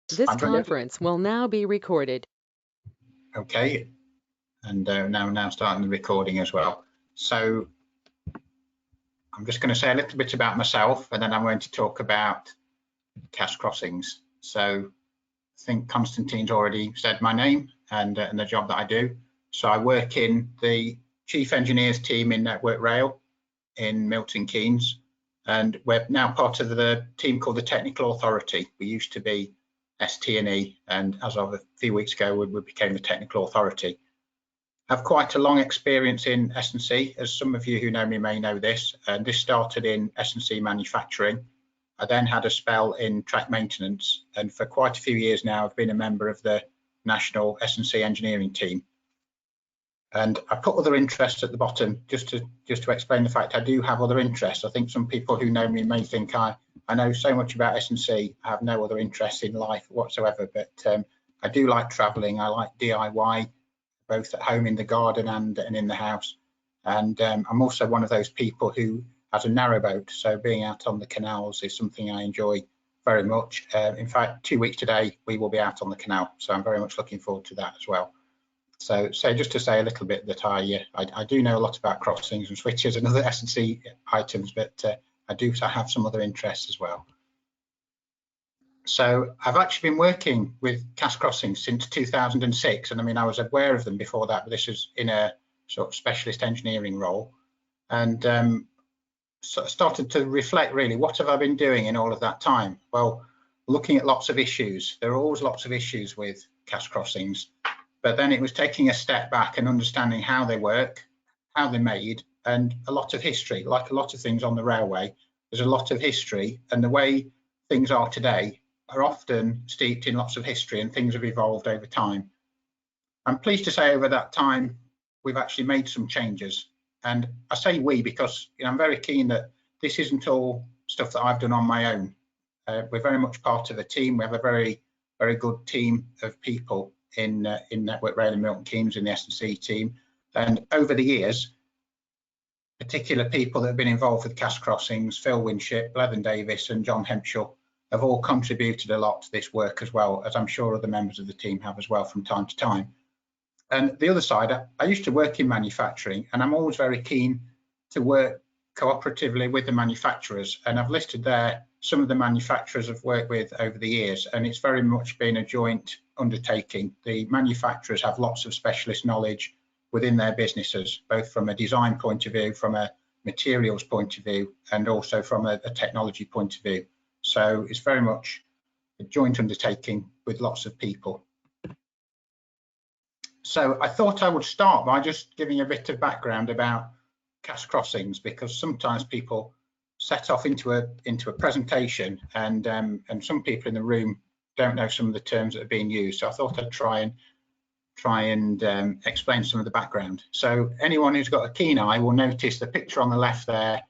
This I'm conference will now be recorded. Okay, and now starting the recording as well. So I'm just going to say a little bit about myself, and then I'm going to talk about cast crossings. So I think Constantine's already said my name and the job that I do. So I work in the Chief Engineers team in Network Rail in Milton Keynes, and we're now part of the team called the Technical Authority. We used to be ST&E, and as of a few weeks ago, we became the Technical Authority. I have quite a long experience in S&C, as some of you who know me may know this, and this started in S&C manufacturing. I then had a spell in track maintenance, and for quite a few years now, I've been a member of the National S&C engineering team. And I put other interests at the bottom just to explain the fact I do have other interests. I think some people who know me may think I know so much about S&C. I have no other interests in life whatsoever, but I do like traveling. I like DIY, both at home in the garden and in the house. And I'm also one of those people who has a narrowboat. So being out on the canals is something I enjoy very much. In fact, 2 weeks today, we will be out on the canal. So I'm very much looking forward to that as well. So just to say a little bit that I do know a lot about crossings and switches and other S&C items, but I do have some other interests as well. So I've actually been working with cast crossings since 2006, and I mean I was aware of them before that, but this is in a sort of specialist engineering role, and so I started to reflect really, what have I been doing in all of that time? Well, looking at lots of issues. There are always lots of issues with cast crossings. But then it was taking a step back and understanding how they work, how they're made, and a lot of history. Like a lot of things on the railway, there's a lot of history, and the way things are today are often steeped in lots of history, and things have evolved over time. I'm pleased to say over that time, we've actually made some changes. And I say we because I'm very keen that this isn't all stuff that I've done on my own. We're very much part of a team. We have a very, very good team of people in Network Rail and Milton Keynes in the S&C team, and over the years, particular people that have been involved with cast crossings, Phil Winship, Leather Davis, and John Hempshall, have all contributed a lot to this work as well, as I'm sure other members of the team have as well from time to time. And the other side, I used to work in manufacturing, and I'm always very keen to work cooperatively with the manufacturers, and I've listed there some of the manufacturers I've worked with over the years, and it's very much been a joint undertaking. The manufacturers have lots of specialist knowledge within their businesses, both from a design point of view, from a materials point of view, and also from a technology point of view. So it's very much a joint undertaking with lots of people. So I thought I would start by just giving a bit of background about cast crossings, because sometimes people set off into a presentation, and some people in the room don't know some of the terms that are being used. So I thought I'd try and explain some of the background. So anyone who's got a keen eye will notice the picture on the left there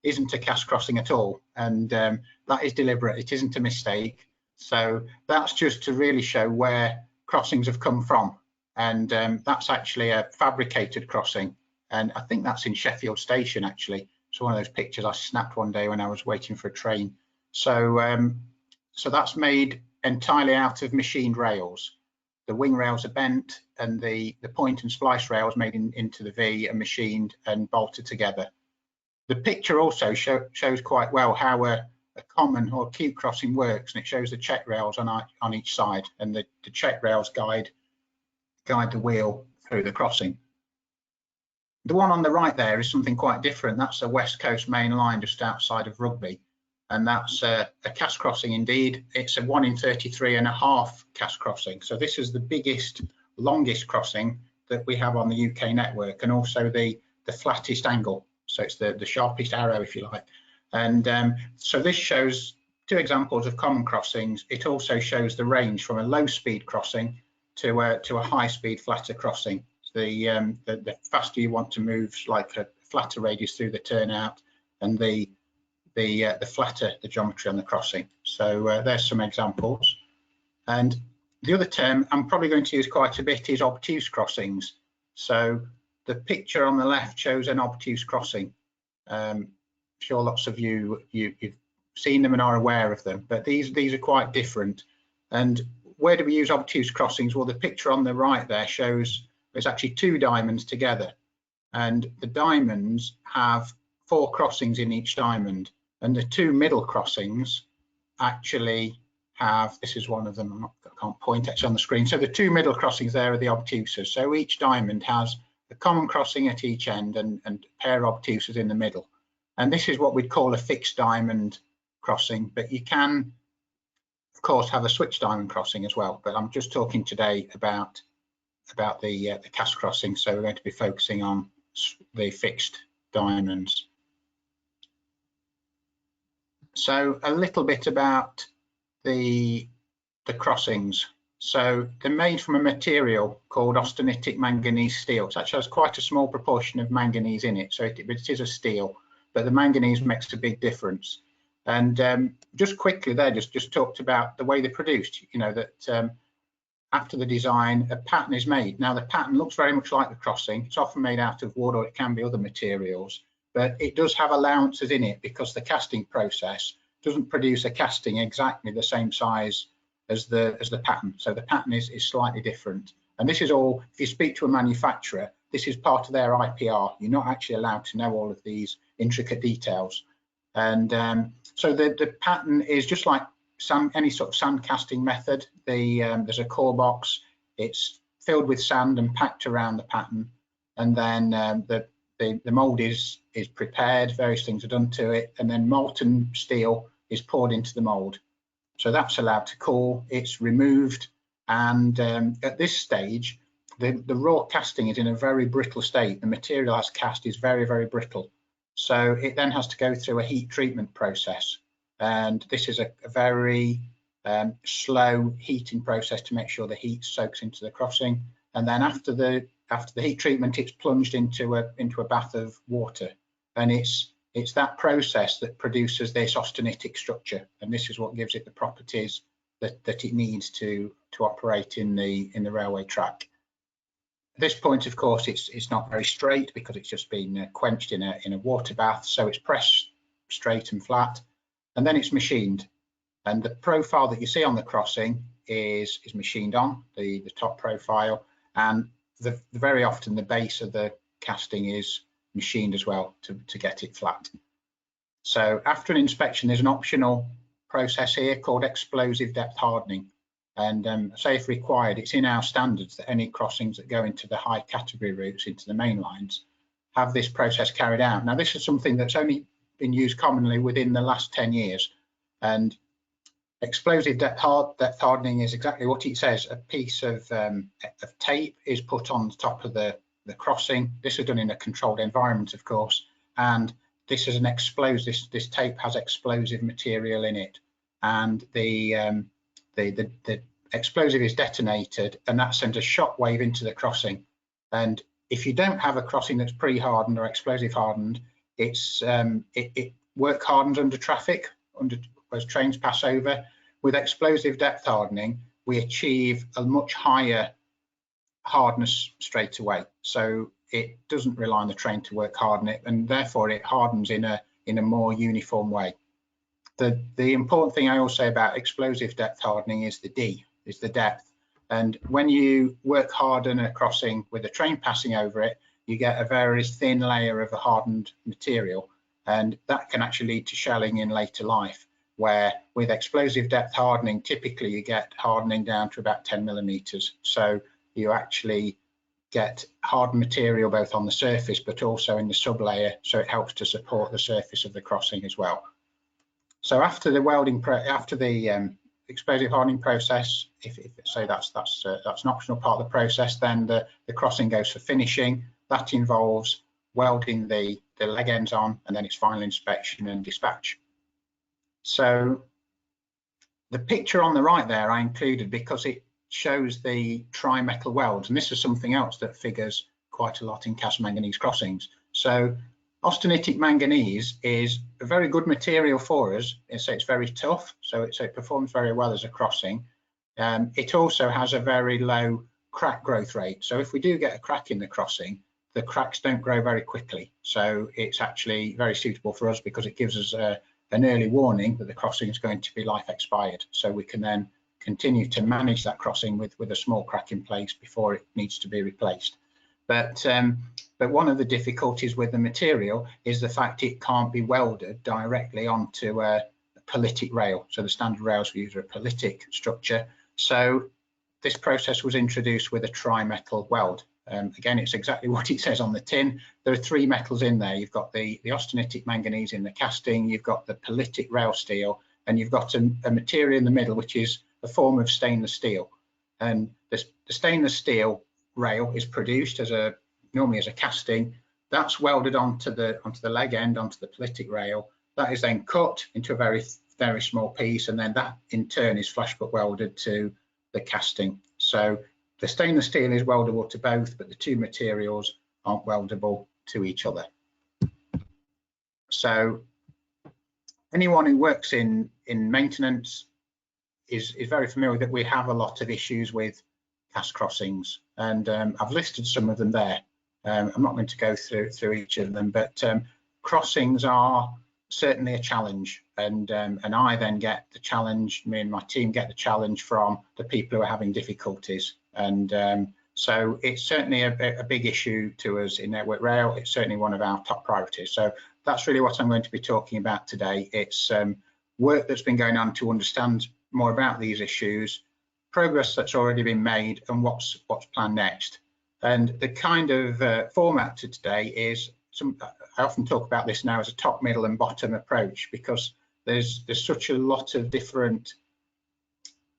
isn't a cast crossing at all, and that is deliberate. It isn't a mistake. So that's just to really show where crossings have come from, and that's actually a fabricated crossing. And I think that's in Sheffield Station, actually. It's one of those pictures I snapped one day when I was waiting for a train. So, so that's made entirely out of machined rails. The wing rails are bent, and the point and splice rails made into the V are machined and bolted together. The picture also shows quite well how a common or cube crossing works, and it shows the check rails on each side, and the check rails guide the wheel through the crossing. The one on the right there is something quite different. That's a West Coast main line just outside of Rugby, and that's a cast crossing indeed. It's a 1 in 33.5 cast crossing. So this is the biggest, longest crossing that we have on the UK network, and also the flattest angle. So it's the sharpest arrow, if you like. And so this shows two examples of common crossings. It also shows the range from a low speed crossing to a high speed flatter crossing. The faster you want to move, like a flatter radius through the turnout, and the flatter the geometry on the crossing. So there's some examples. And the other term I'm probably going to use quite a bit is obtuse crossings. So the picture on the left shows an obtuse crossing. I'm sure lots of you've seen them and are aware of them, but these are quite different. And where do we use obtuse crossings? Well, the picture on the right there shows there's actually 2 diamonds together, and the diamonds have 4 crossings in each diamond, and the 2 middle crossings actually have, this is one of them, I can't point, it's on the screen. So the 2 middle crossings there are the obtuses. So each diamond has a common crossing at each end and a pair of obtuses in the middle. And this is what we'd call a fixed diamond crossing, but you can, of course, have a switch diamond crossing as well. But I'm just talking today about the cast crossing. So we're going to be focusing on the fixed diamonds. So a little bit about the crossings. So they're made from a material called austenitic manganese steel. It actually has quite a small proportion of manganese in it, so it is a steel, but the manganese makes a big difference. And just quickly there, just talked about the way they're produced. You know that after the design, a pattern is made. Now the pattern looks very much like the crossing. It's often made out of wood, or it can be other materials, but it does have allowances in it because the casting process doesn't produce a casting exactly the same size as the pattern. So the pattern is slightly different. And this is all, if you speak to a manufacturer, this is part of their IPR. You're not actually allowed to know all of these intricate details. And so the pattern is just like any sort of sand casting method. There's a core box, it's filled with sand and packed around the pattern. And then the mold is prepared, various things are done to it, and then molten steel is poured into the mold. So that's allowed to cool, it's removed, and at this stage, the raw casting is in a very brittle state. The material as cast is very, very brittle. So it then has to go through a heat treatment process. And this is a very slow heating process to make sure the heat soaks into the crossing. And then after the heat treatment, it's plunged into a bath of water. And it's that process that produces this austenitic structure, and this is what gives it the properties that it needs to operate in the railway track. At this point, of course, it's not very straight because it's just been quenched in a water bath, so it's pressed straight and flat, and then it's machined. And the profile that you see on the crossing is machined on the top profile, and very often the base of the casting is machined as well to get it flat. So after an inspection, there's an optional process here called explosive depth hardening. And say if required, it's in our standards that any crossings that go into the high category routes, into the main lines, have this process carried out. Now, this is something that's only been used commonly within the last 10 years. And explosive depth hardening is exactly what it says. A piece of tape is put on the top of the crossing. This is done in a controlled environment, of course, and this is an explosive. This tape has explosive material in it, and the explosive is detonated, and that sends a shock wave into the crossing. And if you don't have a crossing that's pre-hardened or explosive hardened, it work hardens under traffic, as trains pass over. With explosive depth hardening, we achieve a much higher hardness straight away. So it doesn't rely on the train to work harden it, and therefore it hardens in a more uniform way. The important thing I also say about explosive depth hardening is the D, is the depth. And when you work harden a crossing with a train passing over it, you get a very thin layer of a hardened material, and that can actually lead to shelling in later life, where with explosive depth hardening, typically you get hardening down to about 10 millimeters. So you actually get hardened material both on the surface but also in the sublayer, so it helps to support the surface of the crossing as well. So after the explosive hardening process, if say that's an optional part of the process, then the crossing goes for finishing. That involves welding the leg ends on, and then its final inspection and dispatch. So the picture on the right there I included because it shows the tri-metal welds, and this is something else that figures quite a lot in cast manganese crossings. So austenitic manganese is a very good material for us. So it's very tough, so it performs very well as a crossing. It also has a very low crack growth rate. So if we do get a crack in the crossing, the cracks don't grow very quickly. So it's actually very suitable for us because it gives us an early warning that the crossing is going to be life expired. So we can then continue to manage that crossing with a small crack in place before it needs to be replaced. But one of the difficulties with the material is the fact it can't be welded directly onto a politic rail. So the standard rails we use are a politic structure. So this process was introduced with a tri-metal weld. Again, it's exactly what it says on the tin. There are 3 metals in there. You've got the austenitic manganese in the casting, you've got the politic rail steel, and you've got a material in the middle, which is a form of stainless steel. And the stainless steel rail is produced normally as a casting. That's welded onto the leg end, onto the politic rail. That is then cut into a very, very small piece, and then that in turn is flash butt welded to the casting. So the stainless steel is weldable to both, but the 2 materials aren't weldable to each other. So anyone who works in maintenance is very familiar that we have a lot of issues with cast crossings, and I've listed some of them there. I'm not going to go through each of them, but crossings are certainly a challenge, and I then get the challenge, me and my team get the challenge from the people who are having difficulties, and so it's certainly a big issue to us in Network Rail. It's certainly one of our top priorities. So that's really what I'm going to be talking about today. It's work that's been going on to understand more about these issues, progress that's already been made, and what's planned next. And the kind of format to today is I often talk about this now as a top, middle, and bottom approach, because there's such a lot of different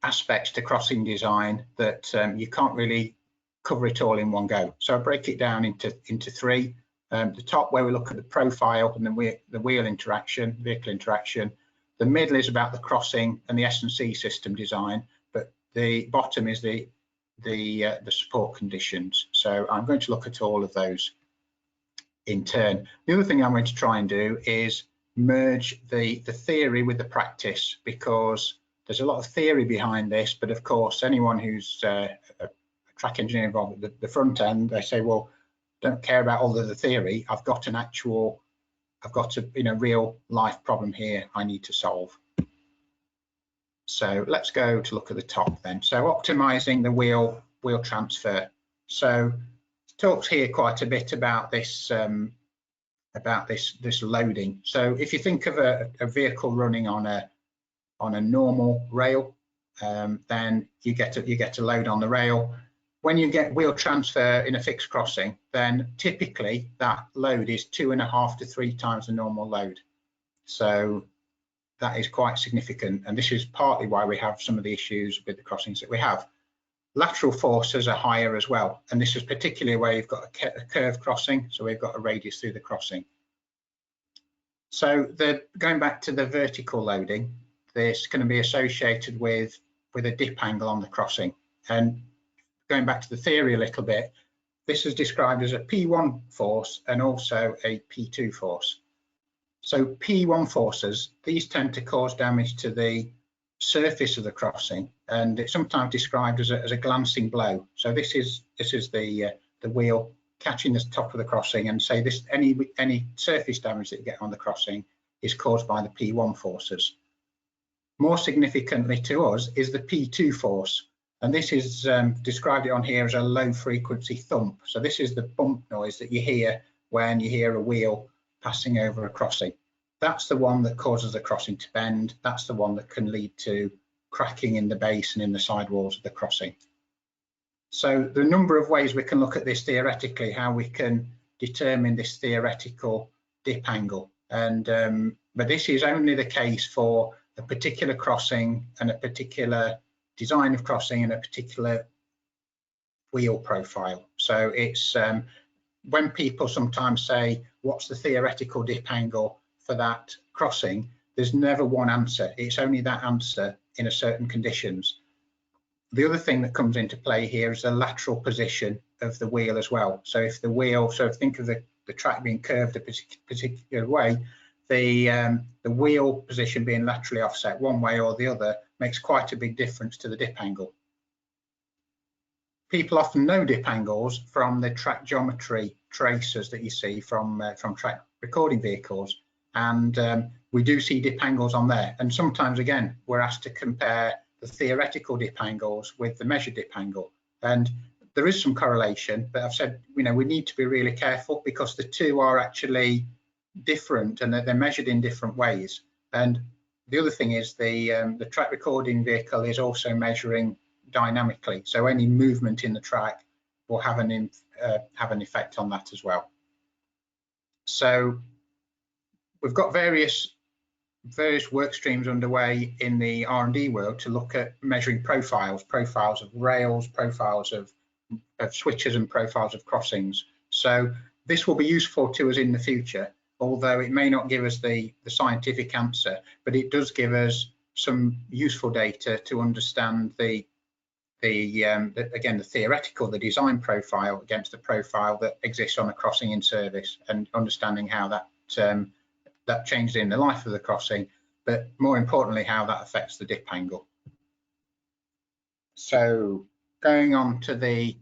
aspects to crossing design that you can't really cover it all in one go. So I break it down into 3. The top, where we look at the profile and the wheel interaction, vehicle interaction. The middle is about the crossing and the S&C system design, but the bottom is the support conditions. So I'm going to look at all of those in turn. The other thing I'm going to try and do is merge the theory with the practice, because there's a lot of theory behind this, but of course anyone who's a track engineer involved at the front end, they say, well, don't care about all of the theory. I've got a real life problem here I need to solve. So let's go to look at the top then. So optimizing the wheel transfer. So it talks here quite a bit about this loading. So if you think of a vehicle running on a normal rail, then you get a load on the rail. When you get wheel transfer in a fixed crossing, then typically that load is 2.5 to 3 times the normal load. So that is quite significant, and this is partly why we have some of the issues with the crossings that we have. Lateral forces are higher as well, and this is particularly where you've got a curved crossing, so we've got a radius through the crossing. So going back to the vertical loading, this is going to be associated with a dip angle on the crossing. And going back to the theory a little bit, this is described as a P1 force and also a P2 force. So P1 forces, these tend to cause damage to the surface of the crossing, and it's sometimes described as a glancing blow. So this is the wheel catching the top of the crossing, and say this any surface damage that you get on the crossing is caused by the P1 forces. More significantly to us is the P2 force, and this is described on here as a low frequency thump. So this is the bump noise that you hear when you hear a wheel passing over a crossing. That's the one that causes the crossing to bend. That's the one that can lead to cracking in the base and in the sidewalls of the crossing. So there are a number of ways we can look at this theoretically, how we can determine this theoretical dip angle. And but this is only the case for a particular crossing and a particular design of crossing and a particular wheel profile. So it's when people sometimes say, what's the theoretical dip angle for that crossing, there's never one answer. It's only that answer in a certain conditions. The other thing that comes into play here is the lateral position of the wheel as well. So if the wheel, think of the track being curved a particular way, the wheel position being laterally offset one way or the other makes quite a big difference to the dip angle. People often know dip angles from the track geometry traces that you see from track recording vehicles, and we do see dip angles on there. And sometimes, again, we're asked to compare the theoretical dip angles with the measured dip angle. And there is some correlation, but I've said, we need to be really careful because the two are actually different and they're measured in different ways. And the other thing is the track recording vehicle is also measuring dynamically. So any movement in the track will have an effect on that as well. So we've got various work streams underway in the R&D world to look at measuring profiles of rails, profiles of switches and profiles of crossings. So this will be useful to us in the future, although it may not give us the scientific answer, but it does give us some useful data to understand the theoretical, the design profile against the profile that exists on a crossing in service, and understanding how that changes in the life of the crossing, but more importantly, how that affects the dip angle. So going on to the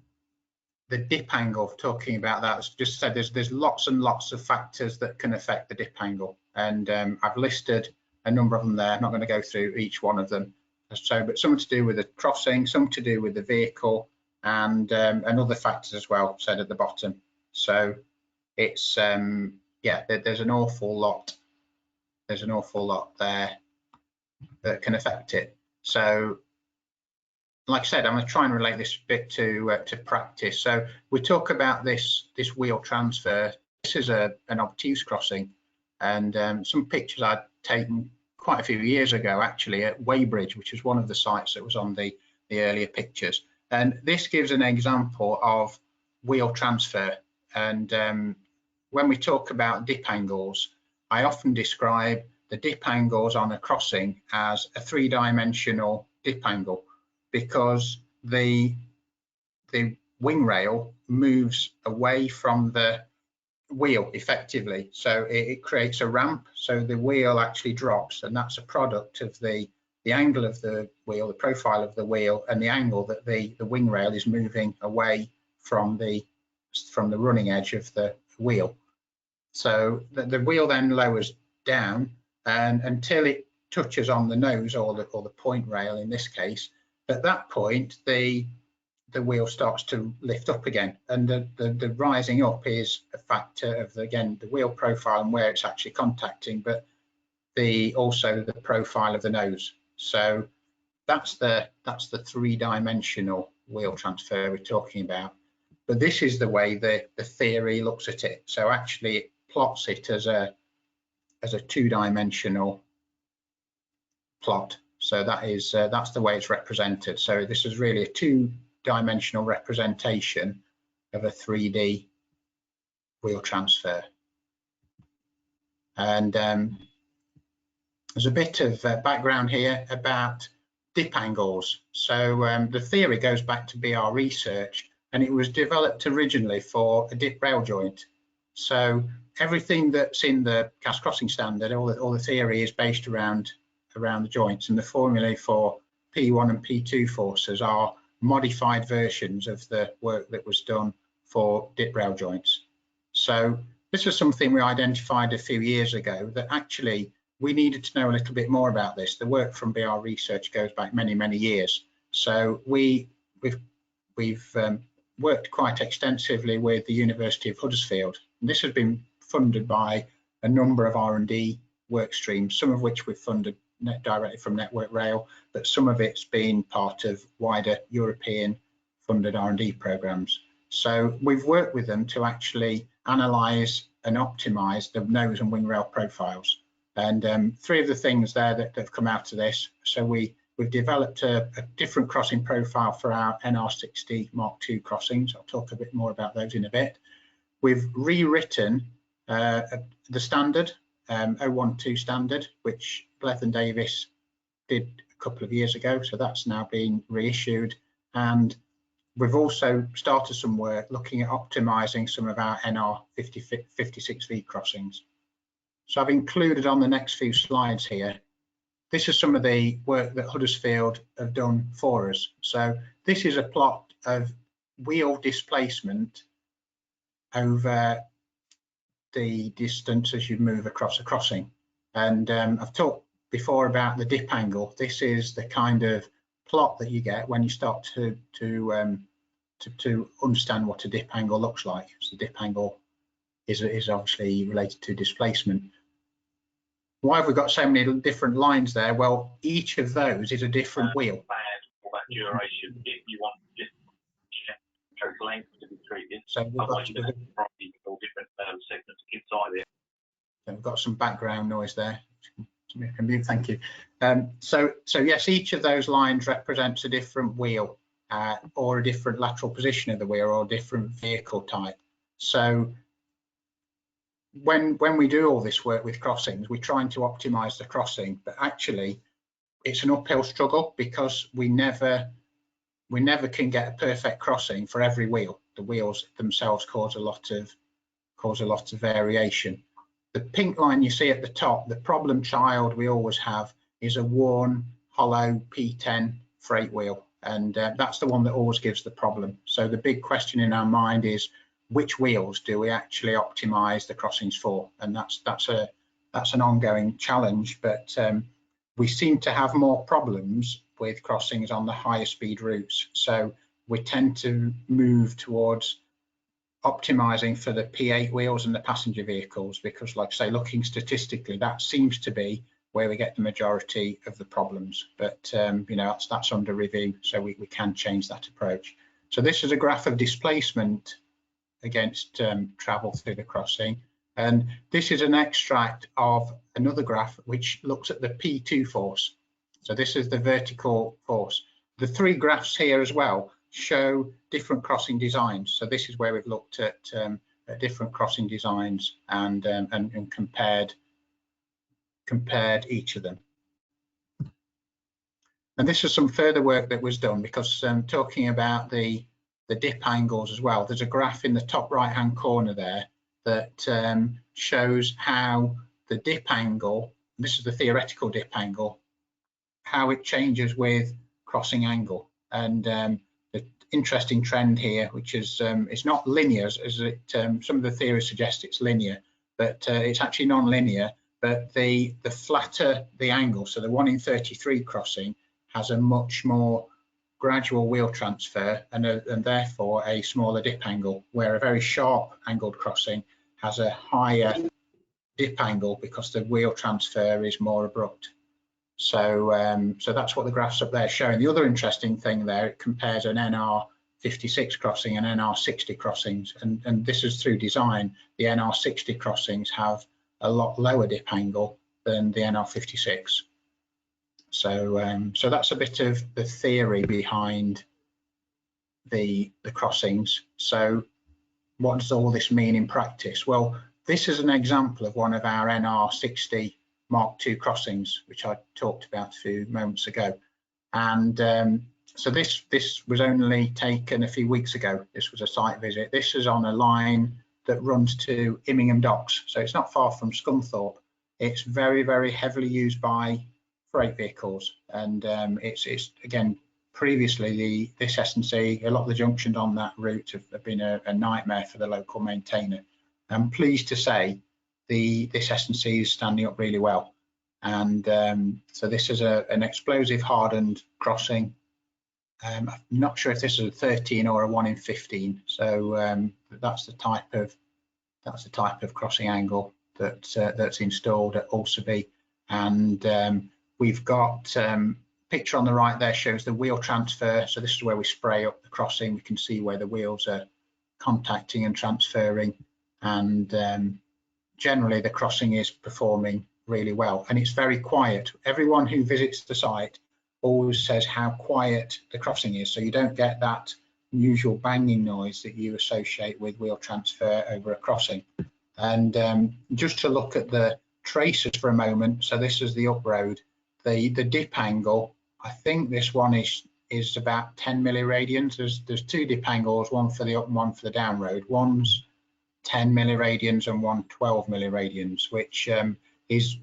dip angle, talking about that, as just said, there's lots and lots of factors that can affect the dip angle, and I've listed a number of them there. I'm not going to go through each one of them. So, but some to do with the crossing, some to do with the vehicle, and other factors as well, said at the bottom. So it's yeah, there's an awful lot. There's an awful lot there that can affect it. So, like I said, I'm going to try and relate this bit to practice. So we talk about this wheel transfer. This is an obtuse crossing, and some pictures I'd taken quite a few years ago, actually, at Weybridge, which is one of the sites that was on the earlier pictures. And this gives an example of wheel transfer. And when we talk about dip angles, I often describe the dip angles on a crossing as a three-dimensional dip angle, because the wing rail moves away from the wheel effectively, so it creates a ramp, so the wheel actually drops, and that's a product of the angle of the wheel, the profile of the wheel, and the angle that the wing rail is moving away from the running edge of the wheel. So the wheel then lowers down, and until it touches on the nose or the point rail in this case. At that point, the wheel starts to lift up again, and the rising up is a factor of the wheel profile and where it's actually contacting, but also the profile of the nose. So that's the three-dimensional wheel transfer we're talking about. But this is the way the theory looks at it. So actually it plots it as a two-dimensional plot. So that's the way it's represented. So this is really a two-dimensional representation of a 3D wheel transfer. And there's a bit of background here about dip angles. So the theory goes back to BR research, and it was developed originally for a dip rail joint. So everything that's in the cast crossing standard, all the theory is based around the joints, and the formulae for P1 and P2 forces are modified versions of the work that was done for dip rail joints. So this was something we identified a few years ago, that actually we needed to know a little bit more about this. The work from BR research goes back many, many years. So we've worked quite extensively with the University of Huddersfield, and this has been funded by a number of R&D work streams, some of which we've funded directly from Network Rail, but some of it's been part of wider European funded R&D programs. So we've worked with them to actually analyse and optimise the nose and wing rail profiles. And three of the things there that have come out of this. So we've developed a different crossing profile for our NR60 Mark II crossings. I'll talk a bit more about those in a bit. We've rewritten the standard, 012 standard, which Bleth and Davis did a couple of years ago. So that's now been reissued. And we've also started some work looking at optimising some of our NR 56V crossings. So I've included on the next few slides here, this is some of the work that Huddersfield have done for us. So this is a plot of wheel displacement over the distance as you move across a crossing. And I've talked before about the dip angle. This is the kind of plot that you get when you start to understand what a dip angle looks like. So the dip angle is obviously related to displacement. Why have we got so many different lines there? Well, each of those is a different wheel. Duration, if you want just length to be treated. So we've got, different segments inside it. So we've got some background noise there. Thank you. So yes, each of those lines represents a different wheel or a different lateral position of the wheel or a different vehicle type. So when we do all this work with crossings, we're trying to optimize the crossing, but actually it's an uphill struggle because we never can get a perfect crossing for every wheel. The wheels themselves cause a lot of variation. The pink line you see at the top, the problem child we always have is a worn, hollow P10 freight wheel, and that's the one that always gives the problem. So the big question in our mind is, which wheels do we actually optimize the crossings for? And that's an ongoing challenge, but we seem to have more problems with crossings on the higher speed routes. So we tend to move towards optimizing for the P8 wheels and the passenger vehicles, because like I say, looking statistically, that seems to be where we get the majority of the problems. But you know, that's under review, so we can change that approach. So this is a graph of displacement against travel through the crossing, and this is an extract of another graph which looks at the P2 force. So this is the vertical force. The three graphs here as well show different crossing designs. So this is where we've looked at different crossing designs and compared each of them. And this is some further work that was done, because talking about the dip angles as well, there's a graph in the top right hand corner there that shows how the dip angle, this is the theoretical dip angle, how it changes with crossing angle. And the interesting trend here, which is it's not linear as it some of the theories suggest it's linear, but it's actually non-linear. But the flatter the angle, so the 1 in 33 crossing has a much more gradual wheel transfer and therefore a smaller dip angle, where a very sharp angled crossing has a higher dip angle because the wheel transfer is more abrupt. So so that's what the graph's up there showing. The other interesting thing there, it compares an NR56 crossing and NR60 crossings, and this is through design. The NR60 crossings have a lot lower dip angle than the NR56. So so that's a bit of the theory behind the crossings. So what does all this mean in practice? Well, this is an example of one of our NR60 Mark II crossings, which I talked about a few moments ago. And so this was only taken a few weeks ago. This was a site visit. This is on a line that runs to Immingham Docks, so it's not far from Scunthorpe. It's very, very heavily used by freight vehicles, and it's again, previously this S&C, a lot of the junctions on that route have been a nightmare for the local maintainer. I'm pleased to say this S&C is standing up really well, and so this is an explosive hardened crossing. I'm not sure if this is a 13 or a 1 in 15, so that's the type of crossing angle that's installed at Ulcerby. And we've got picture on the right there shows the wheel transfer. So this is where we spray up the crossing. We can see where the wheels are contacting and transferring, and generally the crossing is performing really well, and it's very quiet. Everyone who visits the site always says how quiet the crossing is, so you don't get that usual banging noise that you associate with wheel transfer over a crossing. And just to look at the traces for a moment, so this is the up road. The dip angle, I think this one is about 10 milliradians. There's two dip angles, one for the up and one for the down road. One's 10 milliradians and one 12 milliradians, which is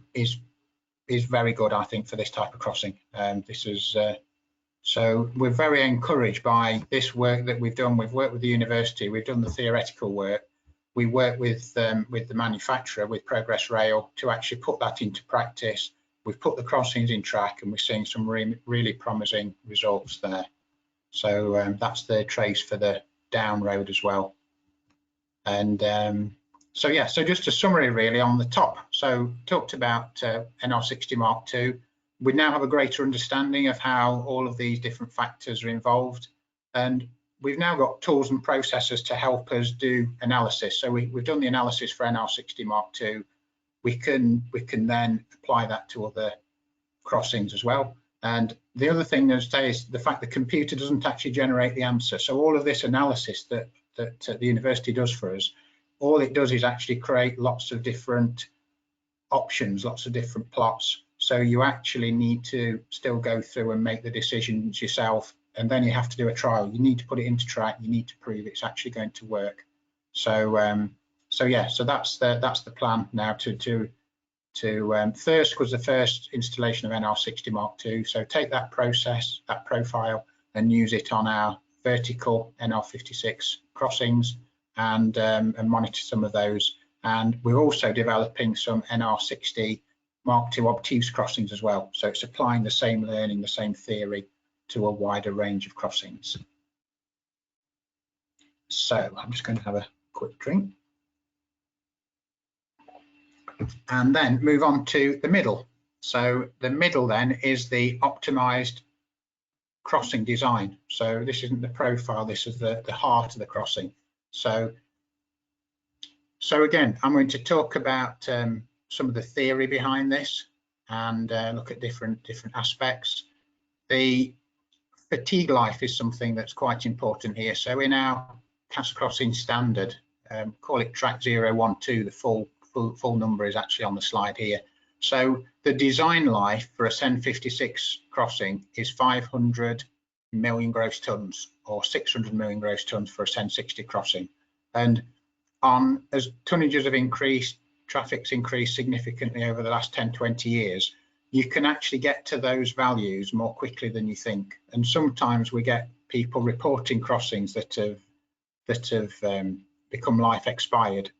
very good, I think, for this type of crossing. This is so we're very encouraged by this work that we've done. We've worked with the university, we've done the theoretical work, we work with the manufacturer, with Progress Rail, to actually put that into practice we've put the crossings in track and we're seeing some really promising results there. So that's the trace for the down road as well. And so yeah, so just a summary really on the top. So talked about NR60 Mark II. We now have a greater understanding of how all of these different factors are involved, and we've now got tools and processes to help us do analysis. So we've done the analysis for NR60 Mark II. We can then apply that to other crossings as well. And the other thing to say is the fact the computer doesn't actually generate the answer. So all of this analysis that the university does for us, all it does is actually create lots of different options, lots of different plots. So you actually need to still go through and make the decisions yourself, and then you have to do a trial. You need to put it into track. You need to prove it's actually going to work. So so yeah, so that's the plan now to Thirsk was the first installation of NR60 Mark II. So take that process, that profile, and use it on our vertical NR56 crossings and monitor some of those. And we're also developing some NR60 Mark II obtuse crossings as well. So it's applying the same learning, the same theory to a wider range of crossings. So I'm just going to have a quick drink. And then move on to the middle. So the middle then is the optimized crossing design. So this isn't the profile, this is the heart of the crossing. So again, I'm going to talk about some of the theory behind this and look at different aspects. The fatigue life is something that's quite important here. So in our cast crossing standard, call it track 012, the full number is actually on the slide here. So the design life for a CEN 56 crossing is 500 million gross tons, or 600 million gross tons for a CEN 60 crossing. And as tonnages have increased, traffic's increased significantly over the last 10-20 years, you can actually get to those values more quickly than you think. And sometimes we get people reporting crossings that have become life expired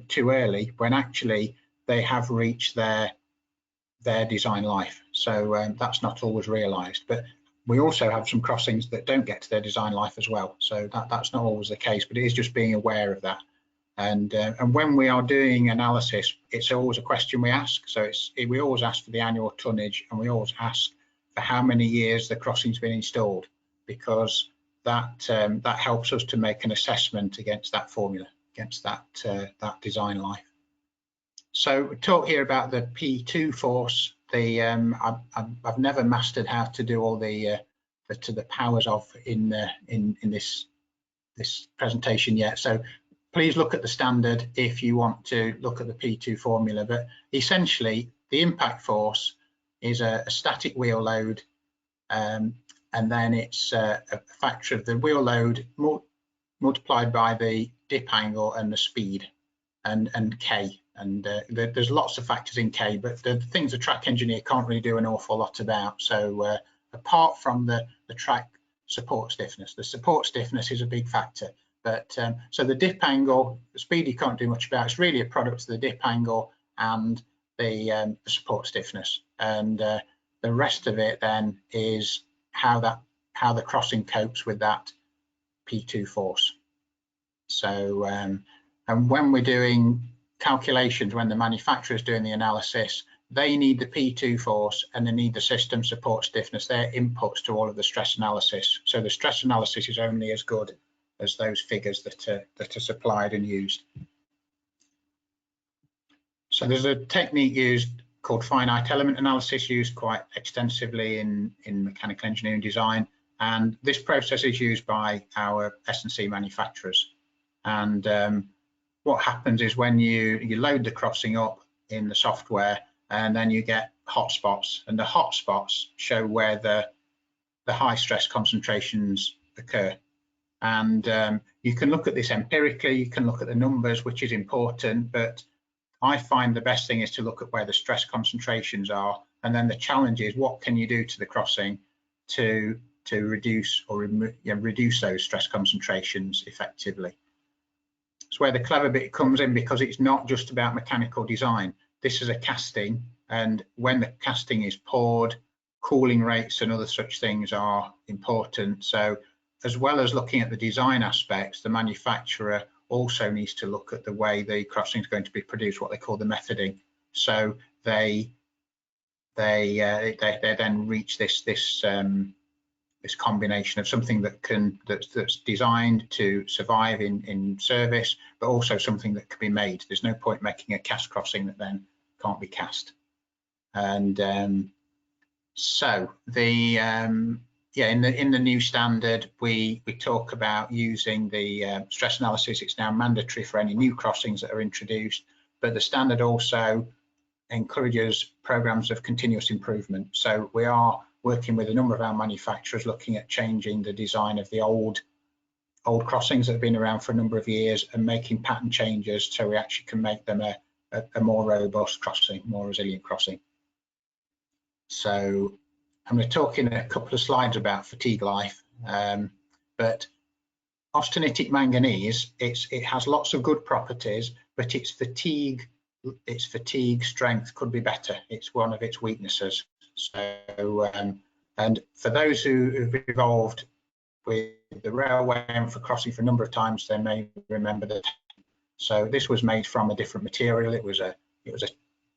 too early, when actually they have reached their design life. So that's not always realised. But we also have some crossings that don't get to their design life as well. So that's not always the case, but it is just being aware of that. And when we are doing analysis, it's always a question we ask. So we always ask for the annual tonnage, and we always ask for how many years the crossing's been installed, because that helps us to make an assessment against that formula, against that design life. So we talk here about the P2 force. I've never mastered how to do all the powers of in this presentation yet. So please look at the standard if you want to look at the P2 formula. But essentially, the impact force is a static wheel load, and then it's a factor of the wheel load multiplied by the dip angle and the speed, and K. And there's lots of factors in K, but the things the track engineer can't really do an awful lot about. So apart from the track support stiffness, the support stiffness is a big factor. But so the dip angle, the speed you can't do much about. It's really a product of the dip angle and the support stiffness, and the rest of it then is how the crossing copes with that P2 force. So and when we're doing calculations, when the manufacturer is doing the analysis, they need the P2 force and they need the system support stiffness. They're inputs to all of the stress analysis. So the stress analysis is only as good as those figures that are supplied and used. So there's a technique used called finite element analysis, used quite extensively in mechanical engineering design, and this process is used by our S&C manufacturers. And what happens is when you load the crossing up in the software, and then you get hotspots, and the hotspots show where the high stress concentrations occur. And you can look at this empirically, you can look at the numbers, which is important, but I find the best thing is to look at where the stress concentrations are, and then the challenge is what can you do to the crossing to reduce or reduce those stress concentrations effectively. It's where the clever bit comes in, because it's not just about mechanical design. This is a casting, and when the casting is poured, cooling rates and other such things are important. So as well as looking at the design aspects, the manufacturer also needs to look at the way the crossing is going to be produced, what they call the methoding. So they then reach this combination of something that's designed to survive in service, but also something that can be made. There's no point making a cast crossing that then can't be cast. And so the in the new standard, we talk about using the stress analysis. It's now mandatory for any new crossings that are introduced, but the standard also encourages programs of continuous improvement. So we are working with a number of our manufacturers looking at changing the design of the old crossings that have been around for a number of years and making pattern changes so we actually can make them a more robust crossing, more resilient crossing. So I'm going to talk in a couple of slides about fatigue life, but austenitic manganese, it has lots of good properties, but its fatigue strength could be better. It's one of its weaknesses. So and for those who've involved with the railway and for crossing for a number of times, they may remember that. So this was made from a different material. It was a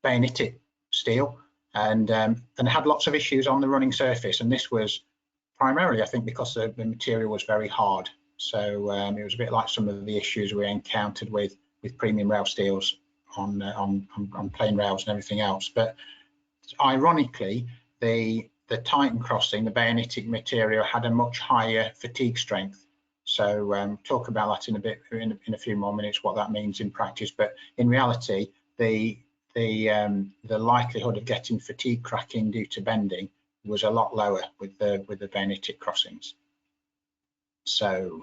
bayonetic steel, and had lots of issues on the running surface. And this was primarily, I think, because the material was very hard. So it was a bit like some of the issues we encountered with premium rail steels on plain rails and everything else. But ironically, the Titan crossing, the bayonetic material, had a much higher fatigue strength. So talk about that in a bit in a few more minutes, what that means in practice. But in reality, the likelihood of getting fatigue cracking due to bending was a lot lower with the bayonetic crossings. So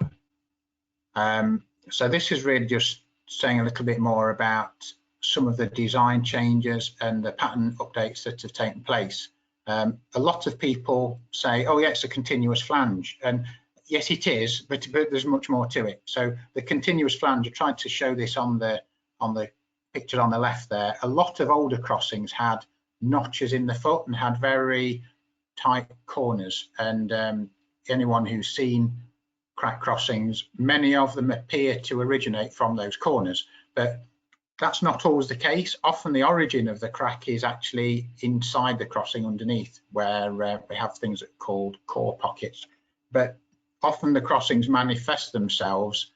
so this is really just saying a little bit more about some of the design changes and the pattern updates that have taken place. A lot of people say, oh yeah, it's a continuous flange, and yes it is, but there's much more to it. So the continuous flange, I tried to show this on the picture on the left there. A lot of older crossings had notches in the foot and had very tight corners, and anyone who's seen crack crossings, many of them appear to originate from those corners, but that's not always the case. Often the origin of the crack is actually inside the crossing underneath, where we have things that are called core pockets. But often the crossings manifest themselves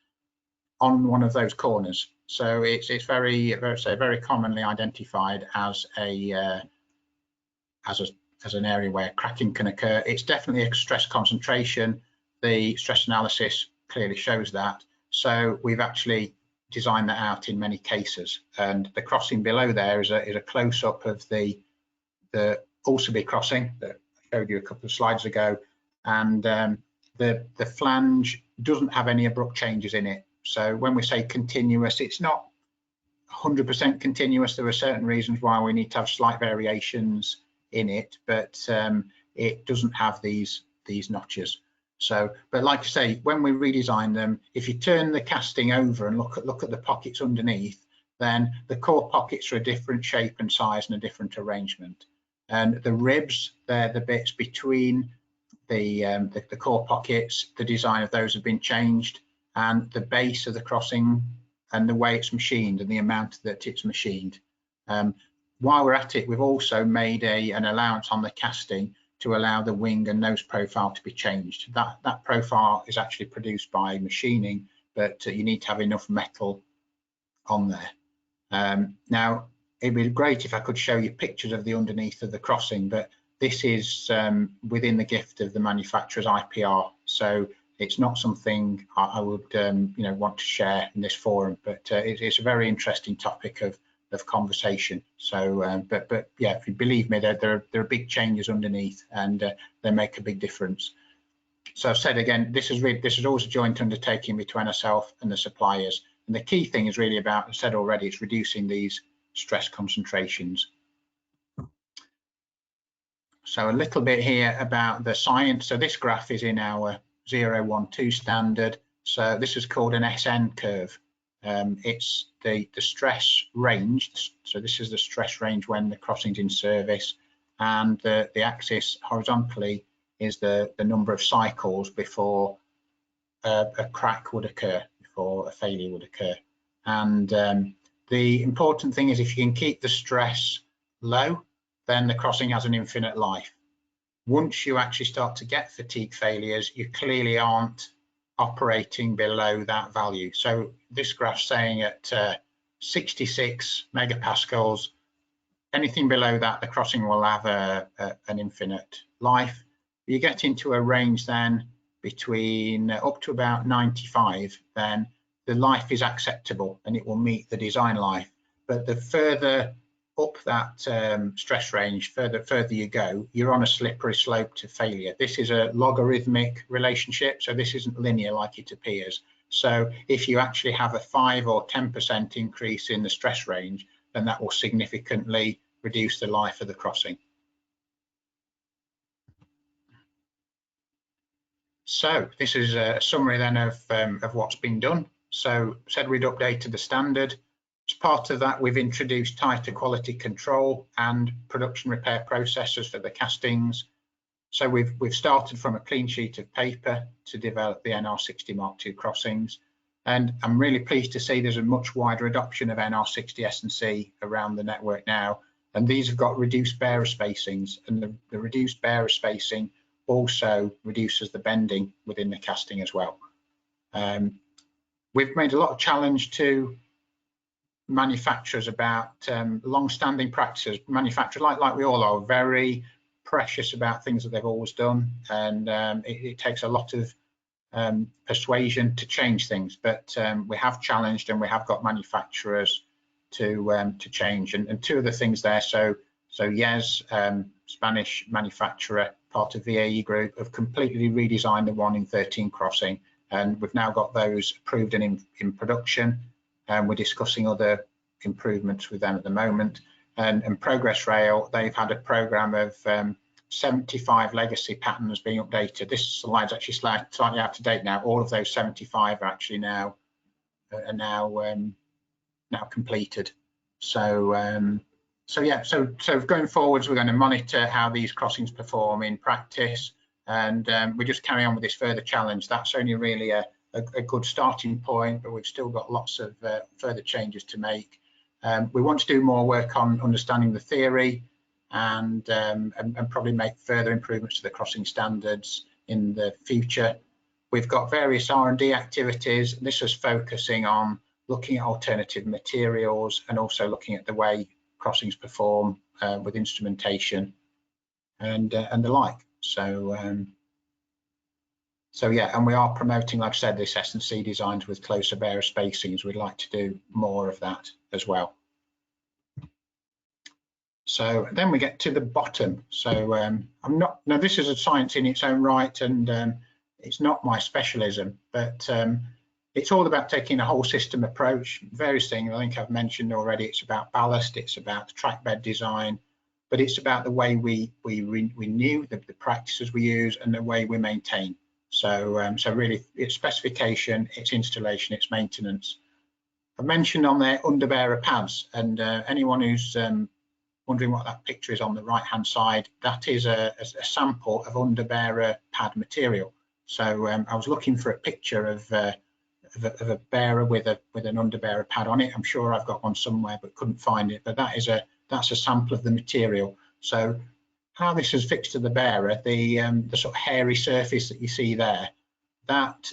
on one of those corners. So it's very commonly identified as an area where cracking can occur. It's definitely a stress concentration. The stress analysis clearly shows that. So we've actually designed that out in many cases. And the crossing below there is a close-up of the Ulceby crossing that I showed you a couple of slides ago. And the flange doesn't have any abrupt changes in it. So when we say continuous, it's not 100% continuous. There are certain reasons why we need to have slight variations in it, but it doesn't have these notches. So, but like I say, when we redesign them, if you turn the casting over and look at the pockets underneath, then the core pockets are a different shape and size and a different arrangement. And the ribs, they're the bits between the core pockets. The design of those have been changed, and the base of the crossing and the way it's machined and the amount that it's machined. While we're at it, we've also made an allowance on the casting to allow the wing and nose profile to be changed. That profile is actually produced by machining, but you need to have enough metal on there. Now, it'd be great if I could show you pictures of the underneath of the crossing, but this is within the gift of the manufacturer's IPR, so it's not something I would want to share in this forum, but it's a very interesting topic of conversation. So but yeah, if you believe me, there are big changes underneath, and they make a big difference. So I've said again, this is always a joint undertaking between ourselves and the suppliers, and the key thing is really about, I said already, it's reducing these stress concentrations. So a little bit here about the science. So this graph is in our 012 standard. So this is called an SN curve. It's the stress range. So this is the stress range when the crossing's in service, and the axis horizontally is the number of cycles before a crack would occur, before a failure would occur. And the important thing is, if you can keep the stress low, then the crossing has an infinite life. Once you actually start to get fatigue failures, you clearly aren't operating below that value. So this graph's saying at 66 megapascals, anything below that, the crossing will have an infinite life. You get into a range then between up to about 95, then the life is acceptable and it will meet the design life. But the further up that stress range, further you go, you're on a slippery slope to failure. This is a logarithmic relationship, so this isn't linear like it appears. So if you actually have a 5 or 10% increase in the stress range, then that will significantly reduce the life of the crossing. So this is a summary then of what's been done. So said we'd updated the standard. As part of that, we've introduced tighter quality control and production repair processes for the castings. So we've started from a clean sheet of paper to develop the NR60 Mark II crossings. And I'm really pleased to see there's a much wider adoption of NR60 S&C around the network now. And these have got reduced bearer spacings, and the reduced bearer spacing also reduces the bending within the casting as well. We've made a lot of challenge to manufacturers about long-standing practices. Manufacturers, like we all are, very precious about things that they've always done, and it takes a lot of persuasion to change things. But we have challenged, and we have got manufacturers to change. And two of the things there. So Yes, Spanish manufacturer, part of VAE Group, have completely redesigned the 1 in 13 crossing, and we've now got those approved and in production. And we're discussing other improvements with them at the moment. And Progress Rail, they've had a program of 75 legacy patterns being updated. This slide's actually slightly out of date now. All of those 75 are actually now completed. So going forwards, we're going to monitor how these crossings perform in practice, and we just carry on with this further challenge. That's only really a good starting point, but we've still got lots of further changes to make. We want to do more work on understanding the theory and probably make further improvements to the crossing standards in the future. We've got various R&D activities. This is focusing on looking at alternative materials and also looking at the way crossings perform with instrumentation and the like. So yeah, and we are promoting, like I said, this S&C designs with closer bearer spacings. We'd like to do more of that as well. So then we get to the bottom. So now this is a science in its own right, and it's not my specialism, but it's all about taking a whole system approach. Various things I think I've mentioned already. It's about ballast, it's about the track bed design, but it's about the way we renew the practices we use and the way we maintain. So really, it's specification, it's installation, it's maintenance. I've mentioned on there underbearer pads, and anyone who's wondering what that picture is on the right hand side, that is a sample of underbearer pad material. So I was looking for a picture of a bearer with an underbearer pad on it. I'm sure I've got one somewhere but couldn't find it, but that's a sample of the material. So how this is fixed to the bearer, the sort of hairy surface that you see there, that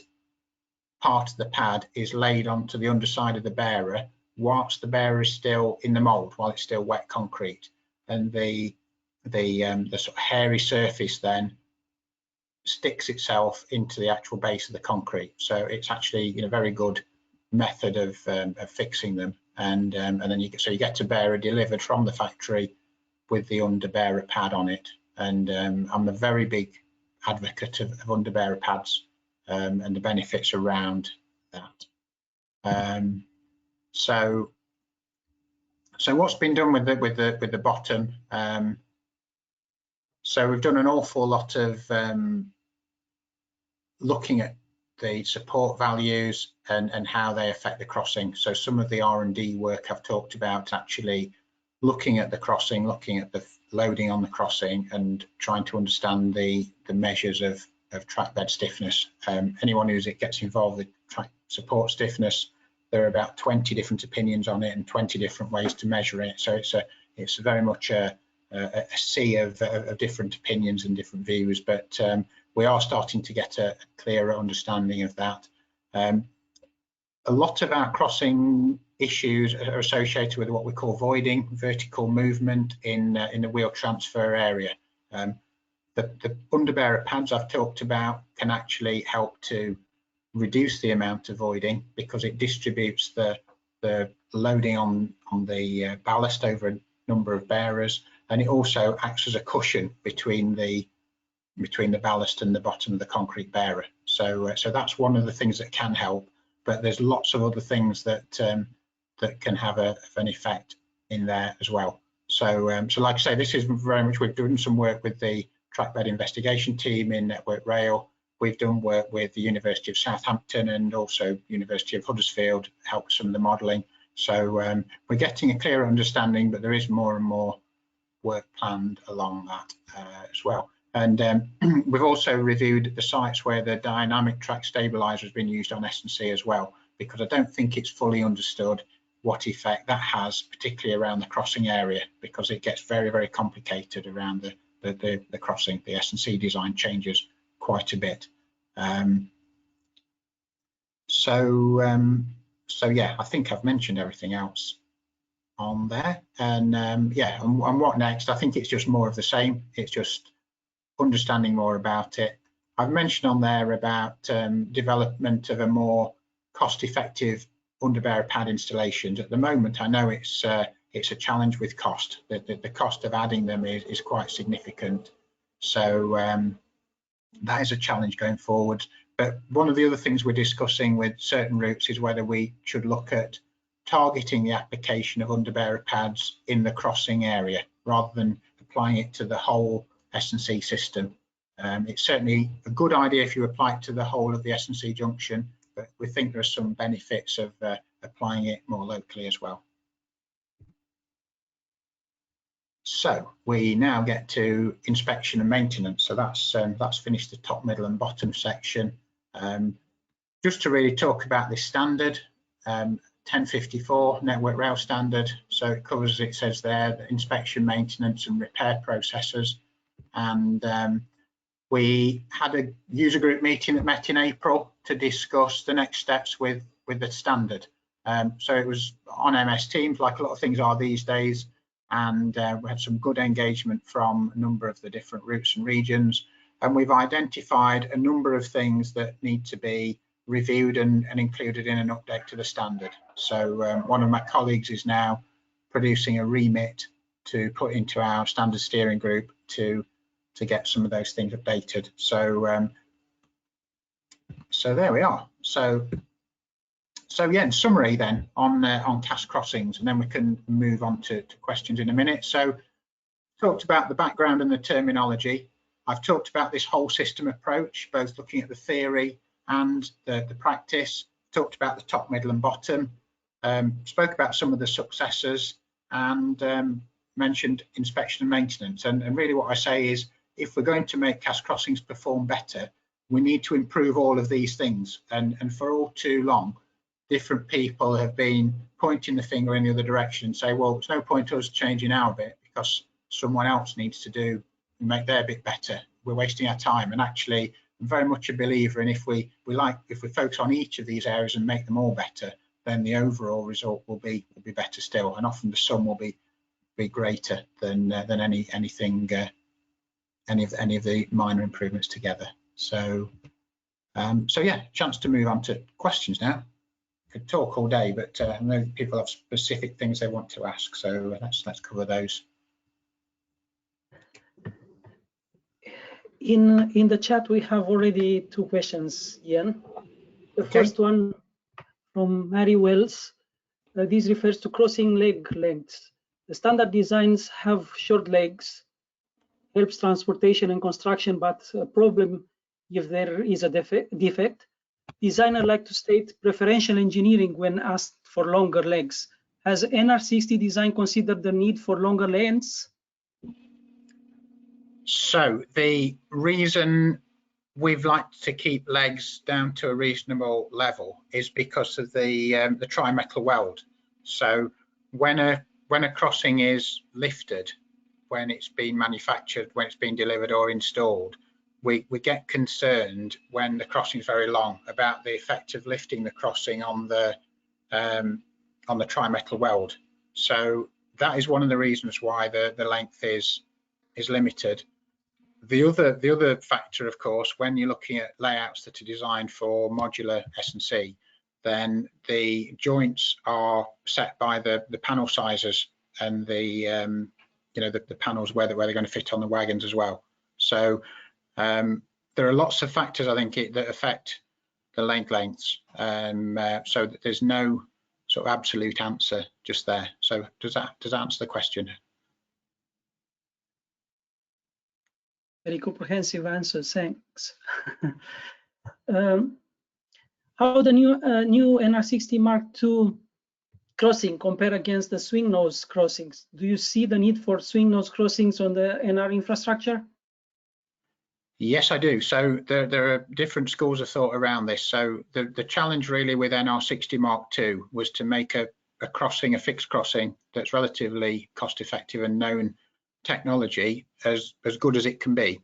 part of the pad is laid onto the underside of the bearer whilst the bearer is still in the mould, while it's still wet concrete, and the sort of hairy surface then sticks itself into the actual base of the concrete. So it's actually a very good method of fixing them, and then you get a bearer delivered from the factory with the underbearer pad on it. And I'm a very big advocate of underbearer pads and the benefits around that. So what's been done with the bottom? So we've done an awful lot of looking at the support values and how they affect the crossing. So some of the R&D work I've talked about, actually looking at the crossing, looking at the loading on the crossing, and trying to understand the measures of track bed stiffness. Anyone who gets involved with track support stiffness, there are about 20 different opinions on it and 20 different ways to measure it. So it's very much a sea of different opinions and different views, but we are starting to get a clearer understanding of that. A lot of our crossing issues are associated with what we call voiding, vertical movement in the wheel transfer area. The underbearer pads I've talked about can actually help to reduce the amount of voiding because it distributes the loading on the ballast over a number of bearers, and it also acts as a cushion between the ballast and the bottom of the concrete bearer. So that's one of the things that can help, but there's lots of other things that can have an effect in there as well. So like I say, this is very much, we've done some work with the trackbed investigation team in Network Rail. We've done work with the University of Southampton and also University of Huddersfield, help with some of the modelling. So we're getting a clearer understanding, but there is more and more work planned along that as well. And we've also reviewed the sites where the dynamic track stabilizer has been used on S&C as well, because I don't think it's fully understood what effect that has, particularly around the crossing area, because it gets very, very complicated around the crossing. The S&C design changes quite a bit. So yeah, I think I've mentioned everything else on there. And yeah, and what next? I think it's just more of the same. It's just understanding more about it. I've mentioned on there about development of a more cost-effective underbearer pad installations. At the moment, I know it's a challenge with cost. The cost of adding them is quite significant. So that is a challenge going forward. But one of the other things we're discussing with certain routes is whether we should look at targeting the application of underbearer pads in the crossing area rather than applying it to the whole S&C system. It's certainly a good idea if you apply it to the whole of the S&C junction, but we think there are some benefits of applying it more locally as well. So we now get to inspection and maintenance. So that's finished the top, middle and bottom section. Just to really talk about this standard, 1054 Network Rail standard. So it covers, as it says there, the inspection, maintenance and repair processes. And we had a user group meeting that met in April to discuss the next steps with the standard. So it was on MS Teams, like a lot of things are these days. And we had some good engagement from a number of the different routes and regions. And we've identified a number of things that need to be reviewed and included in an update to the standard. So one of my colleagues is now producing a remit to put into our standard steering group to get some of those things updated. So so there we are. So yeah, in summary then on cast crossings, and then we can move on to questions in a minute. So talked about the background and the terminology. I've talked about this whole system approach, both looking at the theory and the practice. Talked about the top, middle and bottom. Spoke about some of the successes and mentioned inspection and maintenance. And really what I say is, if we're going to make cast crossings perform better, we need to improve all of these things. And for all too long, different people have been pointing the finger in the other direction and say, well, there's no point us changing our bit because someone else needs to make their bit better. We're wasting our time. And actually, I'm very much a believer in if we focus on each of these areas and make them all better, then the overall result will be better still. And often the sum will be greater than anything, any of the minor improvements together. So so yeah, chance to move on to questions now. Could talk all day, but I know people have specific things they want to ask, so let's cover those. In the chat, we have already two questions, Ian. The first one from Mary Wells. This refers to crossing leg lengths. The standard designs have short legs, helps transportation and construction, but a problem if there is a defect. Designer like to state preferential engineering when asked for longer legs. Has NR60 design considered the need for longer lengths? So the reason we've liked to keep legs down to a reasonable level is because of the tri-metal weld. So when a crossing is lifted, when it's been manufactured, when it's been delivered or installed, we get concerned when the crossing is very long about the effect of lifting the crossing on the tri-metal weld. So that is one of the reasons why the length is limited. The other factor, of course, when you're looking at layouts that are designed for modular S&C, then the joints are set by the panel sizes and the the panels where they're going to fit on the wagons as well. So there are lots of factors, I think, that affect the lengths. So there's no sort of absolute answer just there. So does that answer the question? Very comprehensive answer, thanks. How the new NR60 Mark II crossing compare against the swing nose crossings? Do you see the need for swing nose crossings on the NR infrastructure? Yes, I do. So there are different schools of thought around this. So the challenge really with NR60 Mark II was to make a crossing, a fixed crossing that's relatively cost effective and known technology as good as it can be.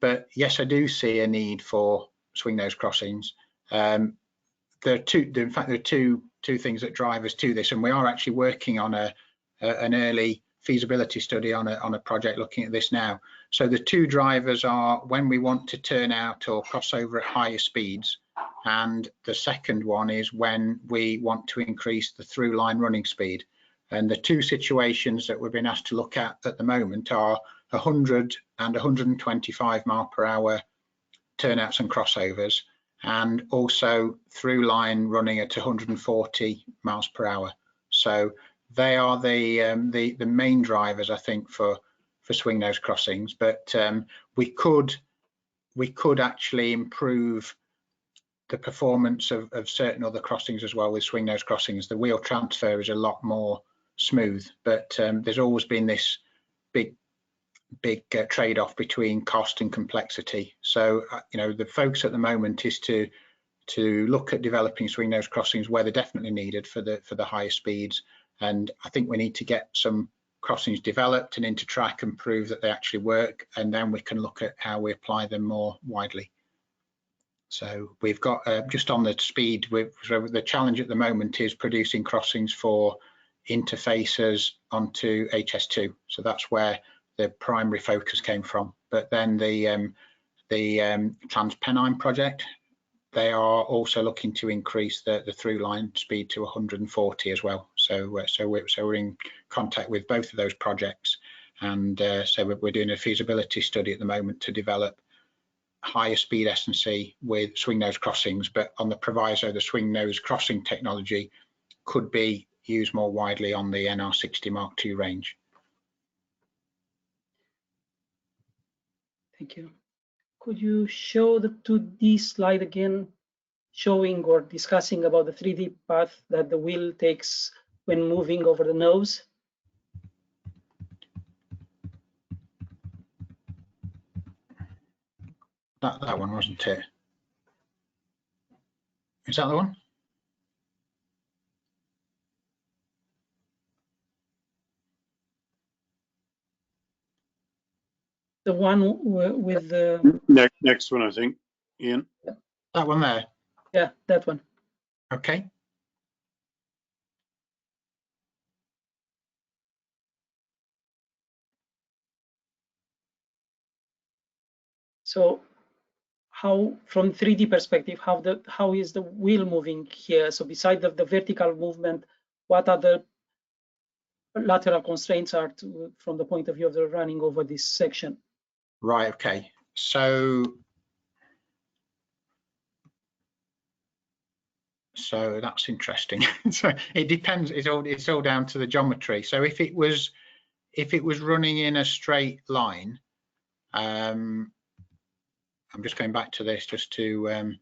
But yes, I do see a need for swing nose crossings. In fact, there are two things that drive us to this, and we are actually working on an early feasibility study on a project looking at this now. So the two drivers are when we want to turn out or cross over at higher speeds, and the second one is when we want to increase the through line running speed. And the two situations that we've been asked to look at the moment are 100 and 125 mile per hour turnouts and crossovers, and also through line running at 140 miles per hour. So they are the main drivers, I think, for swing nose crossings. But we could actually improve the performance of certain other crossings as well with swing nose crossings. The wheel transfer is a lot more smooth, but there's always been this big trade-off between cost and complexity. So the focus at the moment is to look at developing swing nose crossings where they're definitely needed for the higher speeds, and I think we need to get some crossings developed and into track and prove that they actually work, and then we can look at how we apply them more widely. So we've got just on the speed, so the challenge at the moment is producing crossings for interfaces onto HS2. So that's where the primary focus came from. But then the TransPennine project, they are also looking to increase the through line speed to 140 as well. So we're in contact with both of those projects, and so we're doing a feasibility study at the moment to develop higher speed S&C with swing nose crossings, but on the proviso the swing nose crossing technology could be used more widely on the NR60 Mark II range. Thank you. Could you show the 2D slide again, showing or discussing about the 3D path that the wheel takes when moving over the nose? That one, wasn't it? Is that the one? The one with the next one, I think, Ian. That one there? Yeah, that one. Okay. So how, from 3D perspective, how is the wheel moving here? So beside the vertical movement, what other lateral constraints are from the point of view of the running over this section? Right, okay. So that's interesting. So it depends. It's all down to the geometry. So if it was running in a straight line, I'm just going back to this just to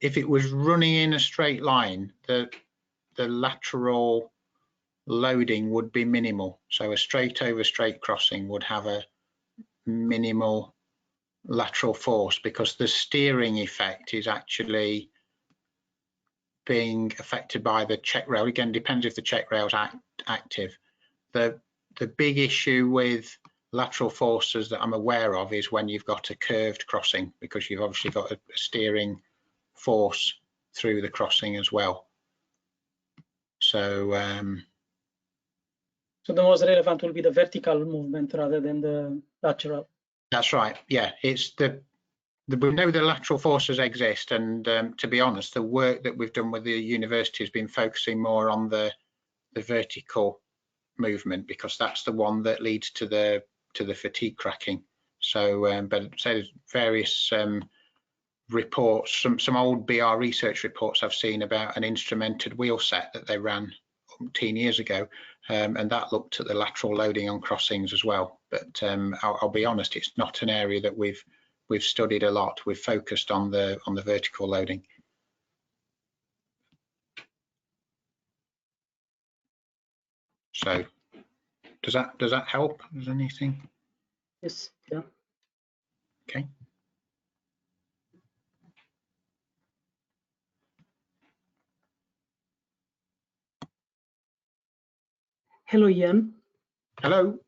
if it was running in a straight line, the lateral loading would be minimal. So a straight over straight crossing would have a minimal lateral force, because the steering effect is actually being affected by the check rail. Again, depends if the check rail's active. The big issue with lateral forces that I'm aware of is when you've got a curved crossing, because you've obviously got a steering force through the crossing as well. So so the most relevant will be the vertical movement rather than the lateral. That's right. Yeah, it's we know the lateral forces exist, and to be honest, the work that we've done with the university has been focusing more on the vertical movement, because that's the one that leads to the fatigue cracking. So, but so there's various reports, some old BR research reports I've seen about an instrumented wheel set that they ran 10 years ago, and that looked at the lateral loading on crossings as well. But I'll be honest, it's not an area that we've studied a lot. We've focused on the vertical loading. So does that help? Is anything? Yes. Yeah. Okay. Hello, Ian. Hello.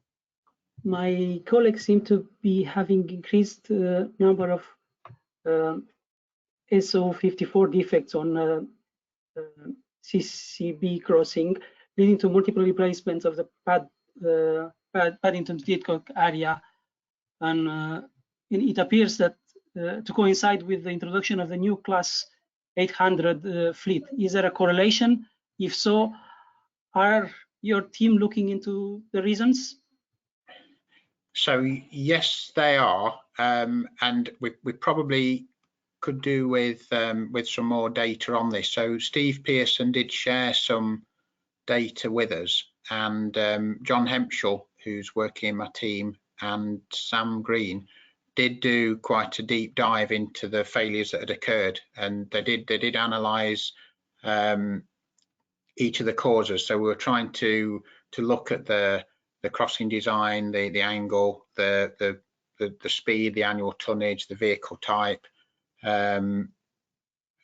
My colleagues seem to be having increased number of SO54 defects on CCB crossing, leading to multiple replacements of the Paddington Gatecock area. And it appears that to coincide with the introduction of the new class 800 fleet. Is there a correlation? If so, are your team looking into the reasons? So yes, they are, and we probably could do with some more data on this. So Steve Pearson did share some data with us, and John Hempshall, who's working in my team, and Sam Green did do quite a deep dive into the failures that had occurred, and they did analyze each of the causes. So we were trying to look at the crossing design, the angle, the speed, the annual tonnage, the vehicle type, and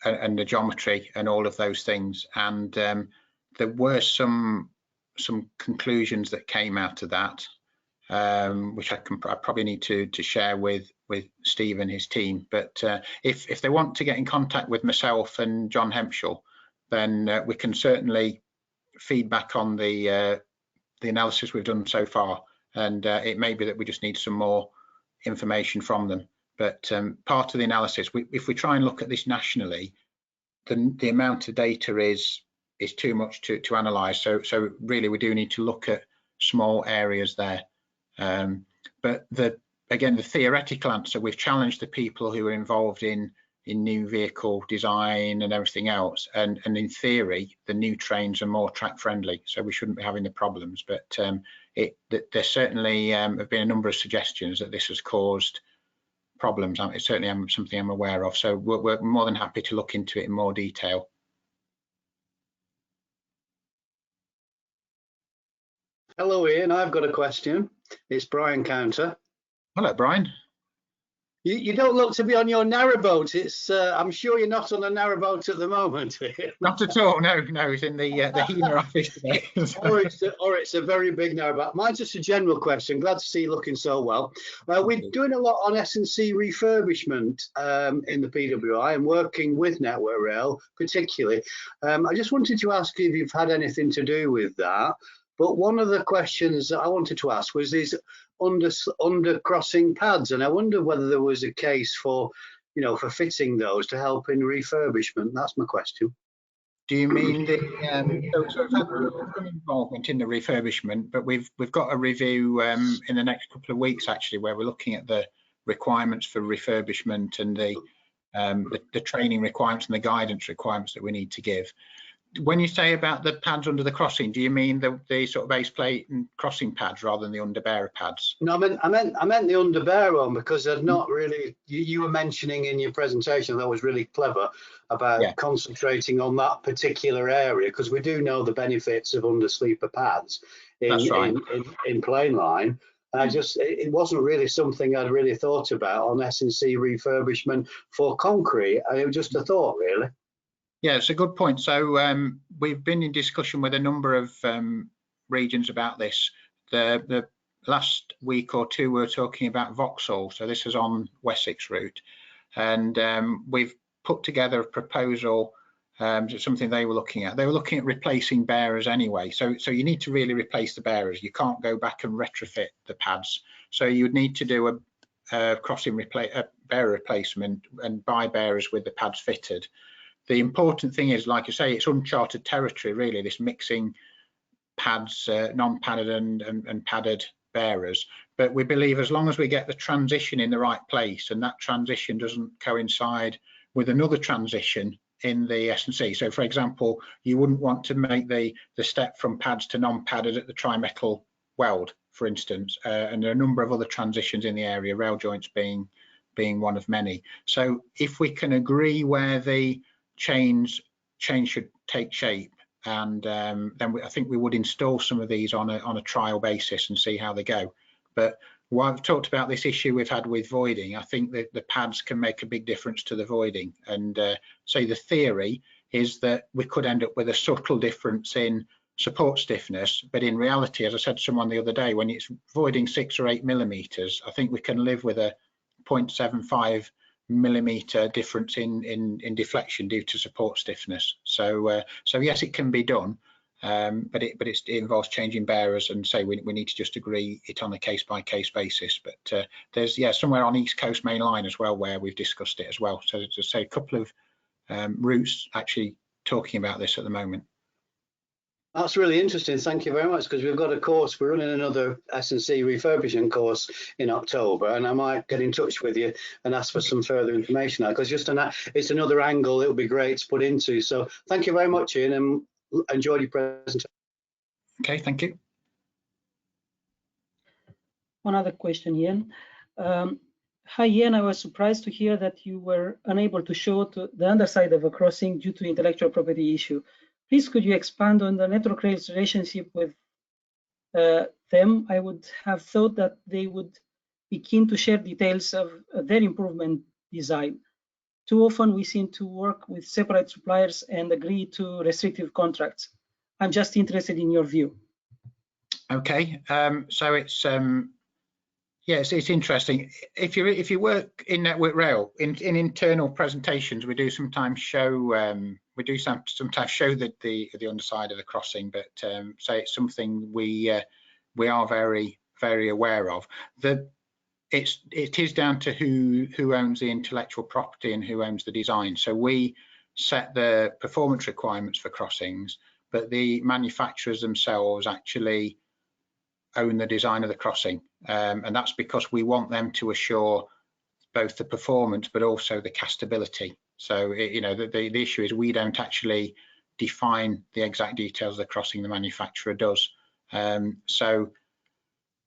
the geometry, and all of those things. And there were some conclusions that came out of that, which I probably need to share with Steve and his team. But if they want to get in contact with myself and John Hempshall, then we can certainly feedback on the analysis we've done so far, and it may be that we just need some more information from them. But part of the analysis, if we try and look at this nationally, the amount of data is too much to analyse. So really, we do need to look at small areas there. But again, the theoretical answer, we've challenged the people who are involved in new vehicle design and everything else, and in theory the new trains are more track friendly, so we shouldn't be having the problems. But there certainly have been a number of suggestions that this has caused problems. It's certainly something I'm aware of, so we're more than happy to look into it in more detail. Hello Ian, I've got a question. It's Brian Counter. Hello Brian. You don't look to be on your narrowboat. It's I'm sure you're not on a narrowboat at the moment. Not at all. No, it's in the HEMA office today. or it's a very big narrowboat. Mine's just a general question. Glad to see you looking so well. We're doing a lot on S&C refurbishment in the PWI and working with Network Rail particularly. I just wanted to ask if you've had anything to do with that. But one of the questions that I wanted to ask was these under crossing pads, and I wonder whether there was a case for, for fitting those to help in refurbishment. That's my question. Do you mean so we've had some involvement in the refurbishment, but we've got a review in the next couple of weeks actually, where we're looking at the requirements for refurbishment and the training requirements and the guidance requirements that we need to give. when you say about the pads under the crossing, do you mean the sort of base plate and crossing pads rather than the underbearer pads? No, I meant the underbearer one, because they're not really. You were mentioning in your presentation that was really clever about concentrating on that particular area, because we do know the benefits of undersleeper pads in plain line. It wasn't really something I'd really thought about on S&C refurbishment for concrete. It was just a thought, really. Yeah, it's a good point. So we've been in discussion with a number of regions about this. The last week or two we were talking about Vauxhall, so this is on Wessex route, and we've put together a proposal. Something they were looking at. They were looking at replacing bearers anyway. So you need to really replace the bearers. You can't go back and retrofit the pads. So you would need to do a crossing bearer replacement and buy bearers with the pads fitted. The important thing is, like I say, it's uncharted territory, really, this mixing pads, non-padded and padded bearers. But we believe as long as we get the transition in the right place, and that transition doesn't coincide with another transition in the S&C. So, for example, you wouldn't want to make the step from pads to non-padded at the trimetal weld, for instance. And there are a number of other transitions in the area, rail joints being one of many. So if we can agree where the change should take shape, and then I think we would install some of these on a trial basis and see how they go. But while I've talked about this issue we've had with voiding, I think that the pads can make a big difference to the voiding. And so the theory is that we could end up with a subtle difference in support stiffness, but in reality, as I said to someone the other day, when it's voiding 6 or 8 millimeters, I think we can live with a 0.75 millimeter difference in deflection due to support stiffness. So yes, it can be done, but it involves changing bearers, and say we need to just agree it on a case-by-case basis. But there's somewhere on East Coast Main Line as well where we've discussed it as well. So to say a couple of routes actually talking about this at the moment. That's really interesting. Thank you very much, because we've got a course. We're running another S&C refurbishment course in October, and I might get in touch with you and ask for some further information, because it's another angle it would be great to put into. So thank you very much, Ian, and enjoyed your presentation. Okay, thank you. One other question, Ian. Hi, Ian. I was surprised to hear that you were unable to show the underside of a crossing due to intellectual property issue. Please, could you expand on the Network Rail's relationship with them? I would have thought that they would be keen to share details of their improvement design. Too often we seem to work with separate suppliers and agree to restrictive contracts. I'm just interested in your view. Okay, so it's yes, it's interesting. If you work in Network Rail, in internal presentations, we do sometimes show sometimes show the underside of the crossing, but so it's something we are very aware of. It is down to who owns the intellectual property and who owns the design. So we set the performance requirements for crossings, but the manufacturers themselves actually own the design of the crossing, and that's because we want them to assure both the performance but also the castability. So the issue is we don't actually define the exact details of the crossing, the manufacturer does. So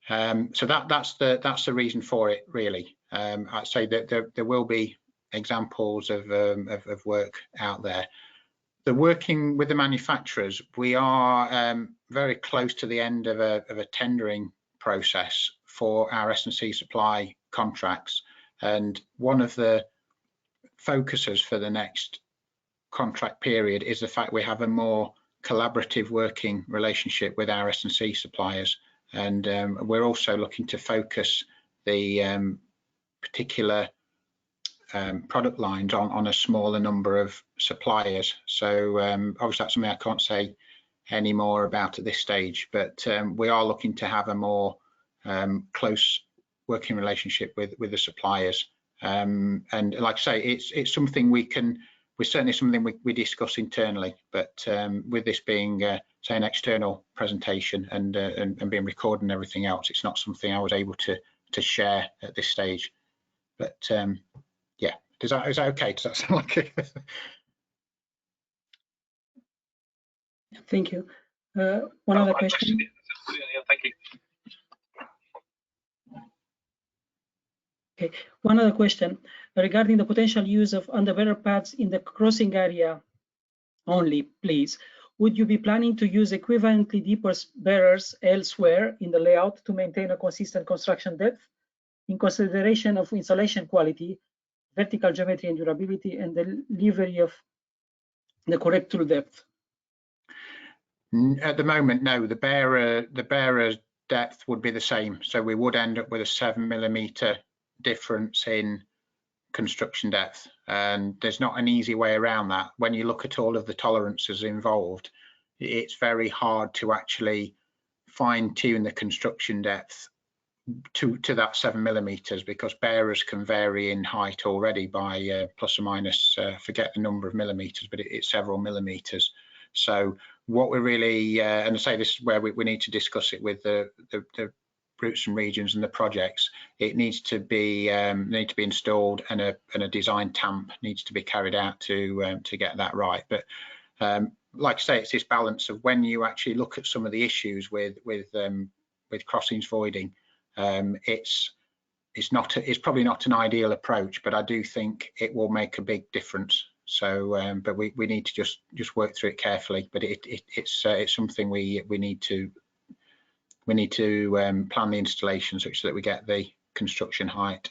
that's the reason for it, really. I'd say that there will be examples of work out there. The working with the manufacturers, we are very close to the end of a tendering process for our S&C supply contracts, and one of the focuses for the next contract period is the fact we have a more collaborative working relationship with our S&C suppliers, and we're also looking to focus the particular product lines on a smaller number of suppliers. So obviously that's something I can't say any more about at this stage, but we are looking to have a more close working relationship with the suppliers, and like I say, it's something we're certainly something we discuss internally, but with this being say an external presentation and being recorded and everything else, it's not something I was able to share at this stage. But yeah, is that okay? Does that sound like it? Thank you. One other question. Thank you. Okay, one other question regarding the potential use of underbarrel pads in the crossing area only, please. Would you be planning to use equivalently deeper barriers elsewhere in the layout to maintain a consistent construction depth in consideration of insulation quality, vertical geometry and durability, and the delivery of the correct true depth? At the moment, no. The bearer depth would be the same, so we would end up with a 7mm difference in construction depth, and there's not an easy way around that. When you look at all of the tolerances involved, it's very hard to actually fine-tune the construction depth to that 7mm, because bearers can vary in height already by plus or minus, forget the number of millimeters, but it's several millimeters. So what we're really, and I say this is where we need to discuss it with the routes and regions and the projects. It needs to be installed, and a design tamp needs to be carried out to get that right. But like I say, it's this balance of when you actually look at some of the issues with crossings voiding. It's probably not an ideal approach, but I do think it will make a big difference. So, but we need to just work through it carefully. But it's something we need to plan the installation such that we get the construction height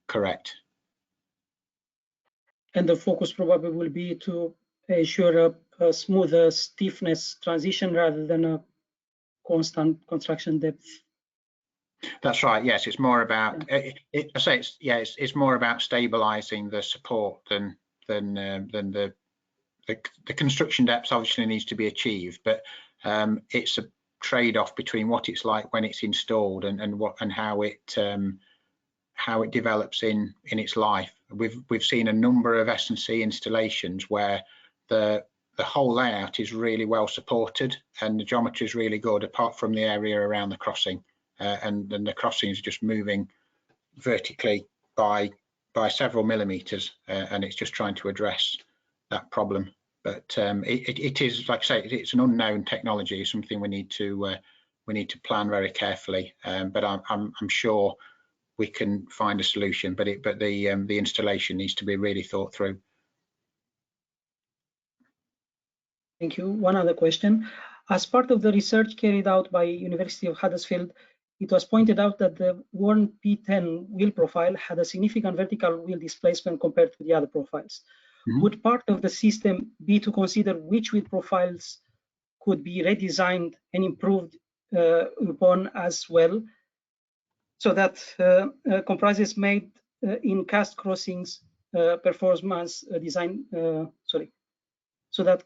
correct. And the focus probably will be to ensure a smoother stiffness transition rather than a constant construction depth. That's right. Yes, it's more about. It's more about stabilising the support than the construction depth. Obviously needs to be achieved, but it's a trade-off between what it's like when it's installed and how it develops in its life. We've seen a number of S&C installations where the whole layout is really well supported and the geometry is really good, apart from the area around the crossing, and then the crossing is just moving vertically by several millimeters, and it's just trying to address that problem. But it is, like I say, it's an unknown technology, something we need to plan very carefully. But I'm sure we can find a solution. But the installation needs to be really thought through. Thank you. One other question. As part of the research carried out by University of Huddersfield, it was pointed out that the worn P10 wheel profile had a significant vertical wheel displacement compared to the other profiles. Mm-hmm. Would part of the system be to consider which wheel profiles could be redesigned and improved upon as well, so that compromises made in cast crossings performance design, so that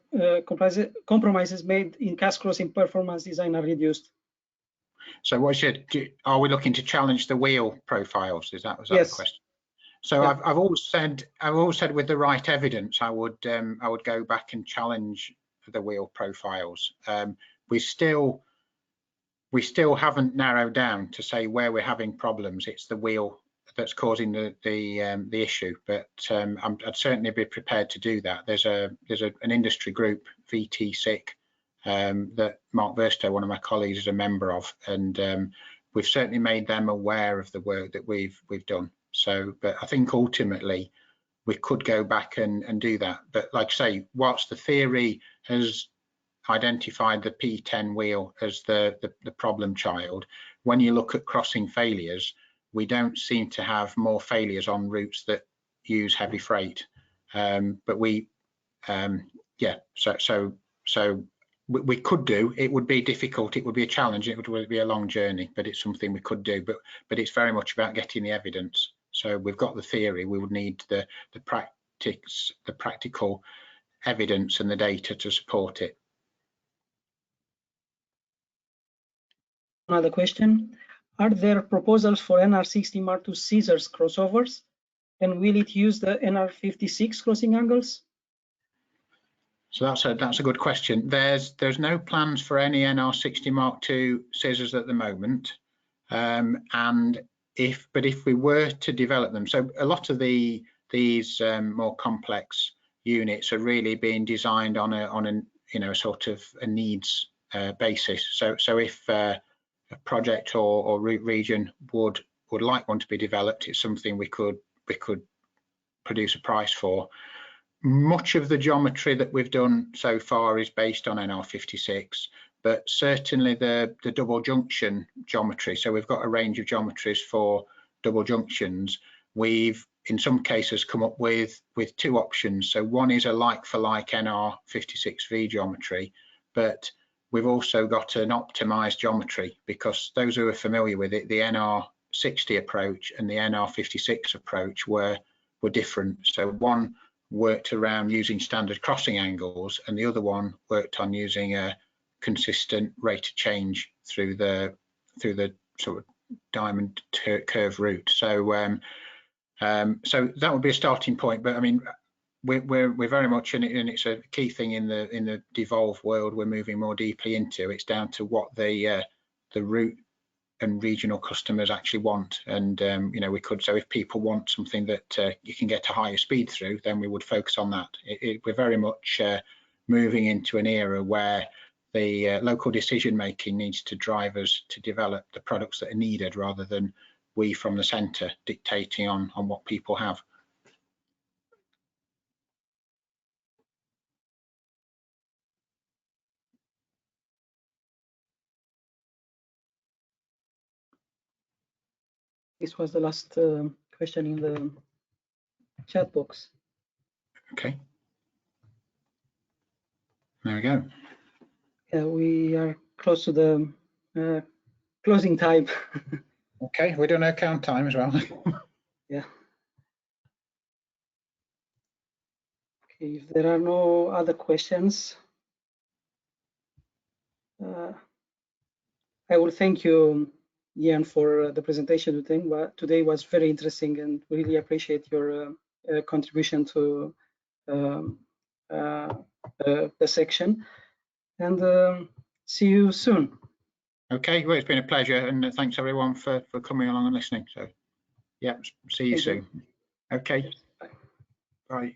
compromises made in cast crossing performance design are reduced? So are we looking to challenge the wheel profiles? Was that yes. The question? So yeah. I've always said with the right evidence, I would go back and challenge the wheel profiles. We still haven't narrowed down to say where we're having problems. It's the wheel that's causing the issue, but I'd certainly be prepared to do that. There's an industry group, VTSIC, that Mark Verstow, one of my colleagues, is a member of, and we've certainly made them aware of the work that we've done. So, but I think ultimately we could go back and do that. But like I say, whilst the theory has identified the P10 wheel as the problem child, when you look at crossing failures, we don't seem to have more failures on routes that use heavy freight. But we could do. It would be difficult, it would be a challenge, it would be a long journey, but it's something we could do. But it's very much about getting the evidence. So we've got the theory, we would need the practical evidence and the data to support it. Another question: are there proposals for NR60 Mark II scissors crossovers, and will it use the NR56 crossing angles? So that's a good question. There's no plans for any NR60 Mark II scissors at the moment, and if we were to develop them, so a lot of these more complex units are really being designed on an you know, sort of a needs basis. So if a project or region would like one to be developed, it's something we could produce a price for. Much of the geometry that we've done so far is based on NR56, but certainly the double junction geometry. So we've got a range of geometries for double junctions. We've in some cases come up with two options. So one is a like for like NR56V geometry, but we've also got an optimized geometry, because those who are familiar with it, the NR60 approach and the NR56 approach were different. So one worked around using standard crossing angles, and the other one worked on using a consistent rate of change through the sort of diamond curve route. So so that would be a starting point. But I mean, we're very much in it, and it's a key thing in the devolved world we're moving more deeply into. It's down to what the route and regional customers actually want. And you know, we could, so if people want something that you can get a higher speed through, then we would focus on that. We're very much moving into an era where the local decision making needs to drive us to develop the products that are needed, rather than we from the centre dictating on what people have. This was the last question in the chat box. Okay. There we go. Yeah, we are close to the closing time. Okay, we're doing our count time as well. Yeah. Okay, if there are no other questions, I will thank you, Ian, for the presentation today. Today was very interesting, and really appreciate your contribution to the section. And see you soon. Okay, well, it's been a pleasure, and thanks everyone for coming along and listening. So, yeah, see you soon. Okay, bye.